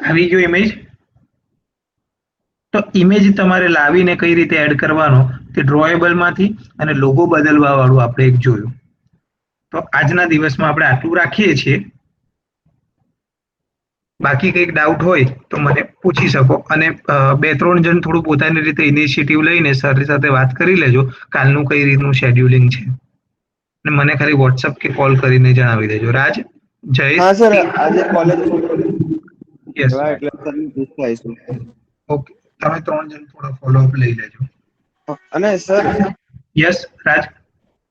આવી ગયો ઇમેજ. તો ઇમેજ તમારે લાવીને કઈ રીતે એડ કરવાનો તે ડ્રોએબલમાંથી અને લોગો બદલવા વાળું આપણે એક જોયું. તો આજના દિવસમાં આપણે આટલું રાખીએ છીએ. બાકી કંઈક ડાઉટ હોય તો મને પૂછી શકો, અને 2-3 જણ થોડું પોતાની રીતે ઇનિશિયેટિવ લઈને સર સાથે વાત કરી લેજો કાલનું કઈ રીતનું શેડ્યુલિંગ છે, અને મને ખાલી વોટ્સઅપ કે કોલ કરીને જણાવી દેજો. રાજ, જયેશ. હા સર, આજે કોલેજ યસ, એટલે સર પૂછાઈશું. ઓકે, તમે 3 જણ થોડો ફોલોઅપ લઈ લેજો. અને સર, યસ રાજ.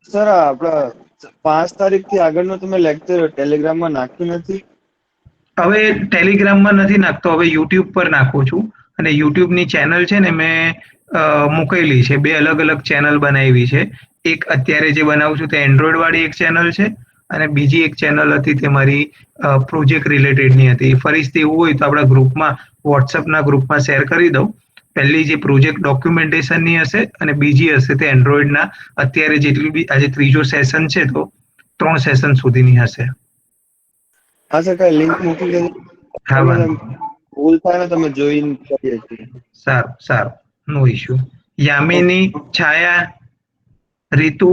સર આપણા 5 તારીખથી આગળનો તમે લેક્ચર ટેલિગ્રામમાં નાખ્યું નથી? હવે ટેલિગ્રામમાં નથી નાખતો, હવે યુટ્યુબ પર નાખું છું. અને યુટ્યુબની ચેનલ છે ને મેં મૂકેલી છે, 2 અલગ અલગ ચેનલ બનાવી છે. એક અત્યારે જે બનાવું છું તે એન્ડ્રોઈડ વાળી એક ચેનલ છે, અને બીજી એક ચેનલ હતી તે મારી પ્રોજેક્ટ રિલેટેડની હતી. ફરીથી એવું હોય તો આપણા ગ્રુપમાં, વોટ્સઅપના ગ્રુપમાં શેર કરી દઉં. પહેલી જે પ્રોજેક્ટ ડોક્યુમેન્ટેશનની હશે અને બીજી હશે તે એન્ડ્રોઈડના અત્યારે જેટલી બી આજે 3જો સેશન છે તો 3 સેશન સુધીની હશે. હા સર, કઈ લિંક મોકલી દેજો. હા, વાંધો ભૂલ થાય ને તમે જોઈન કરીએ છીએ. સારું સારું, નો ઇશ્યુ. યામિની, છાયા, રીતુ,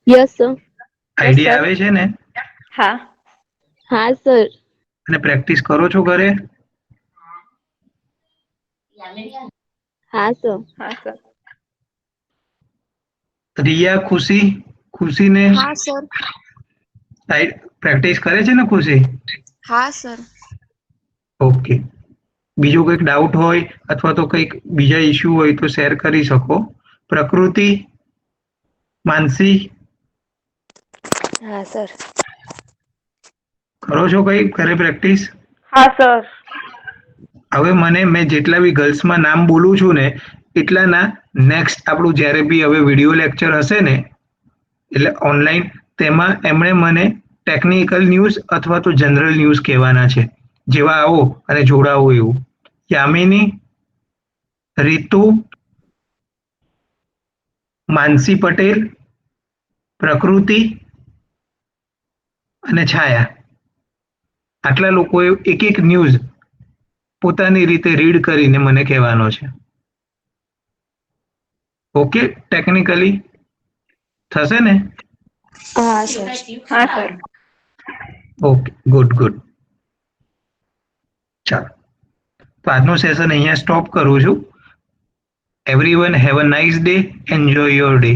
યસ સર. આઈડિયા આવે છે ને? હા હા સર. અને પ્રેક્ટિસ કરો છો ઘરે? હા સર. હા સર. રિયા, ખુશીને હા સર. પ્રેક્ટિસ કરે છે ને ખુશી? હા સર. ઓકે. બીજો કંઈક ડાઉટ હોય અથવા તો કંઈક બીજા ઇસ્યુ હોય તો શેર કરી શકો. પ્રકૃતિ, માનસી, હા સર. કરો છો કંઈ ઘરે પ્રેક્ટિસ? હા સર. હવે મેં જેટલા બી ગર્લ્સમાં નામ બોલું છું ને એટલાના નેક્સ્ટ આપણું જ્યારે બી હવે વિડીયો લેક્ચર હશે ને એટલે ઓનલાઈન તેમાં એમણે મને ટેકનિકલ ન્યૂઝ અથવા તો જનરલ ન્યૂઝ કહેવાના છે. જેવા આવો અને જોડાવો એવું. યામિની, રીતુ, માનસી પટેલ, પ્રકૃતિ અને છાયા. આટલા લોકોએ એક એક ન્યૂઝ પોતાની રીતે રીડ કરીને મને કહેવાનો છે. ઓકે, ટેકનિકલી થશે ને? હા સર. હા સર. Okay, good good. ચાલો, તો આજનું સેશન અહીંયા સ્ટોપ કરું છું. Everyone have a nice day. Enjoy your day.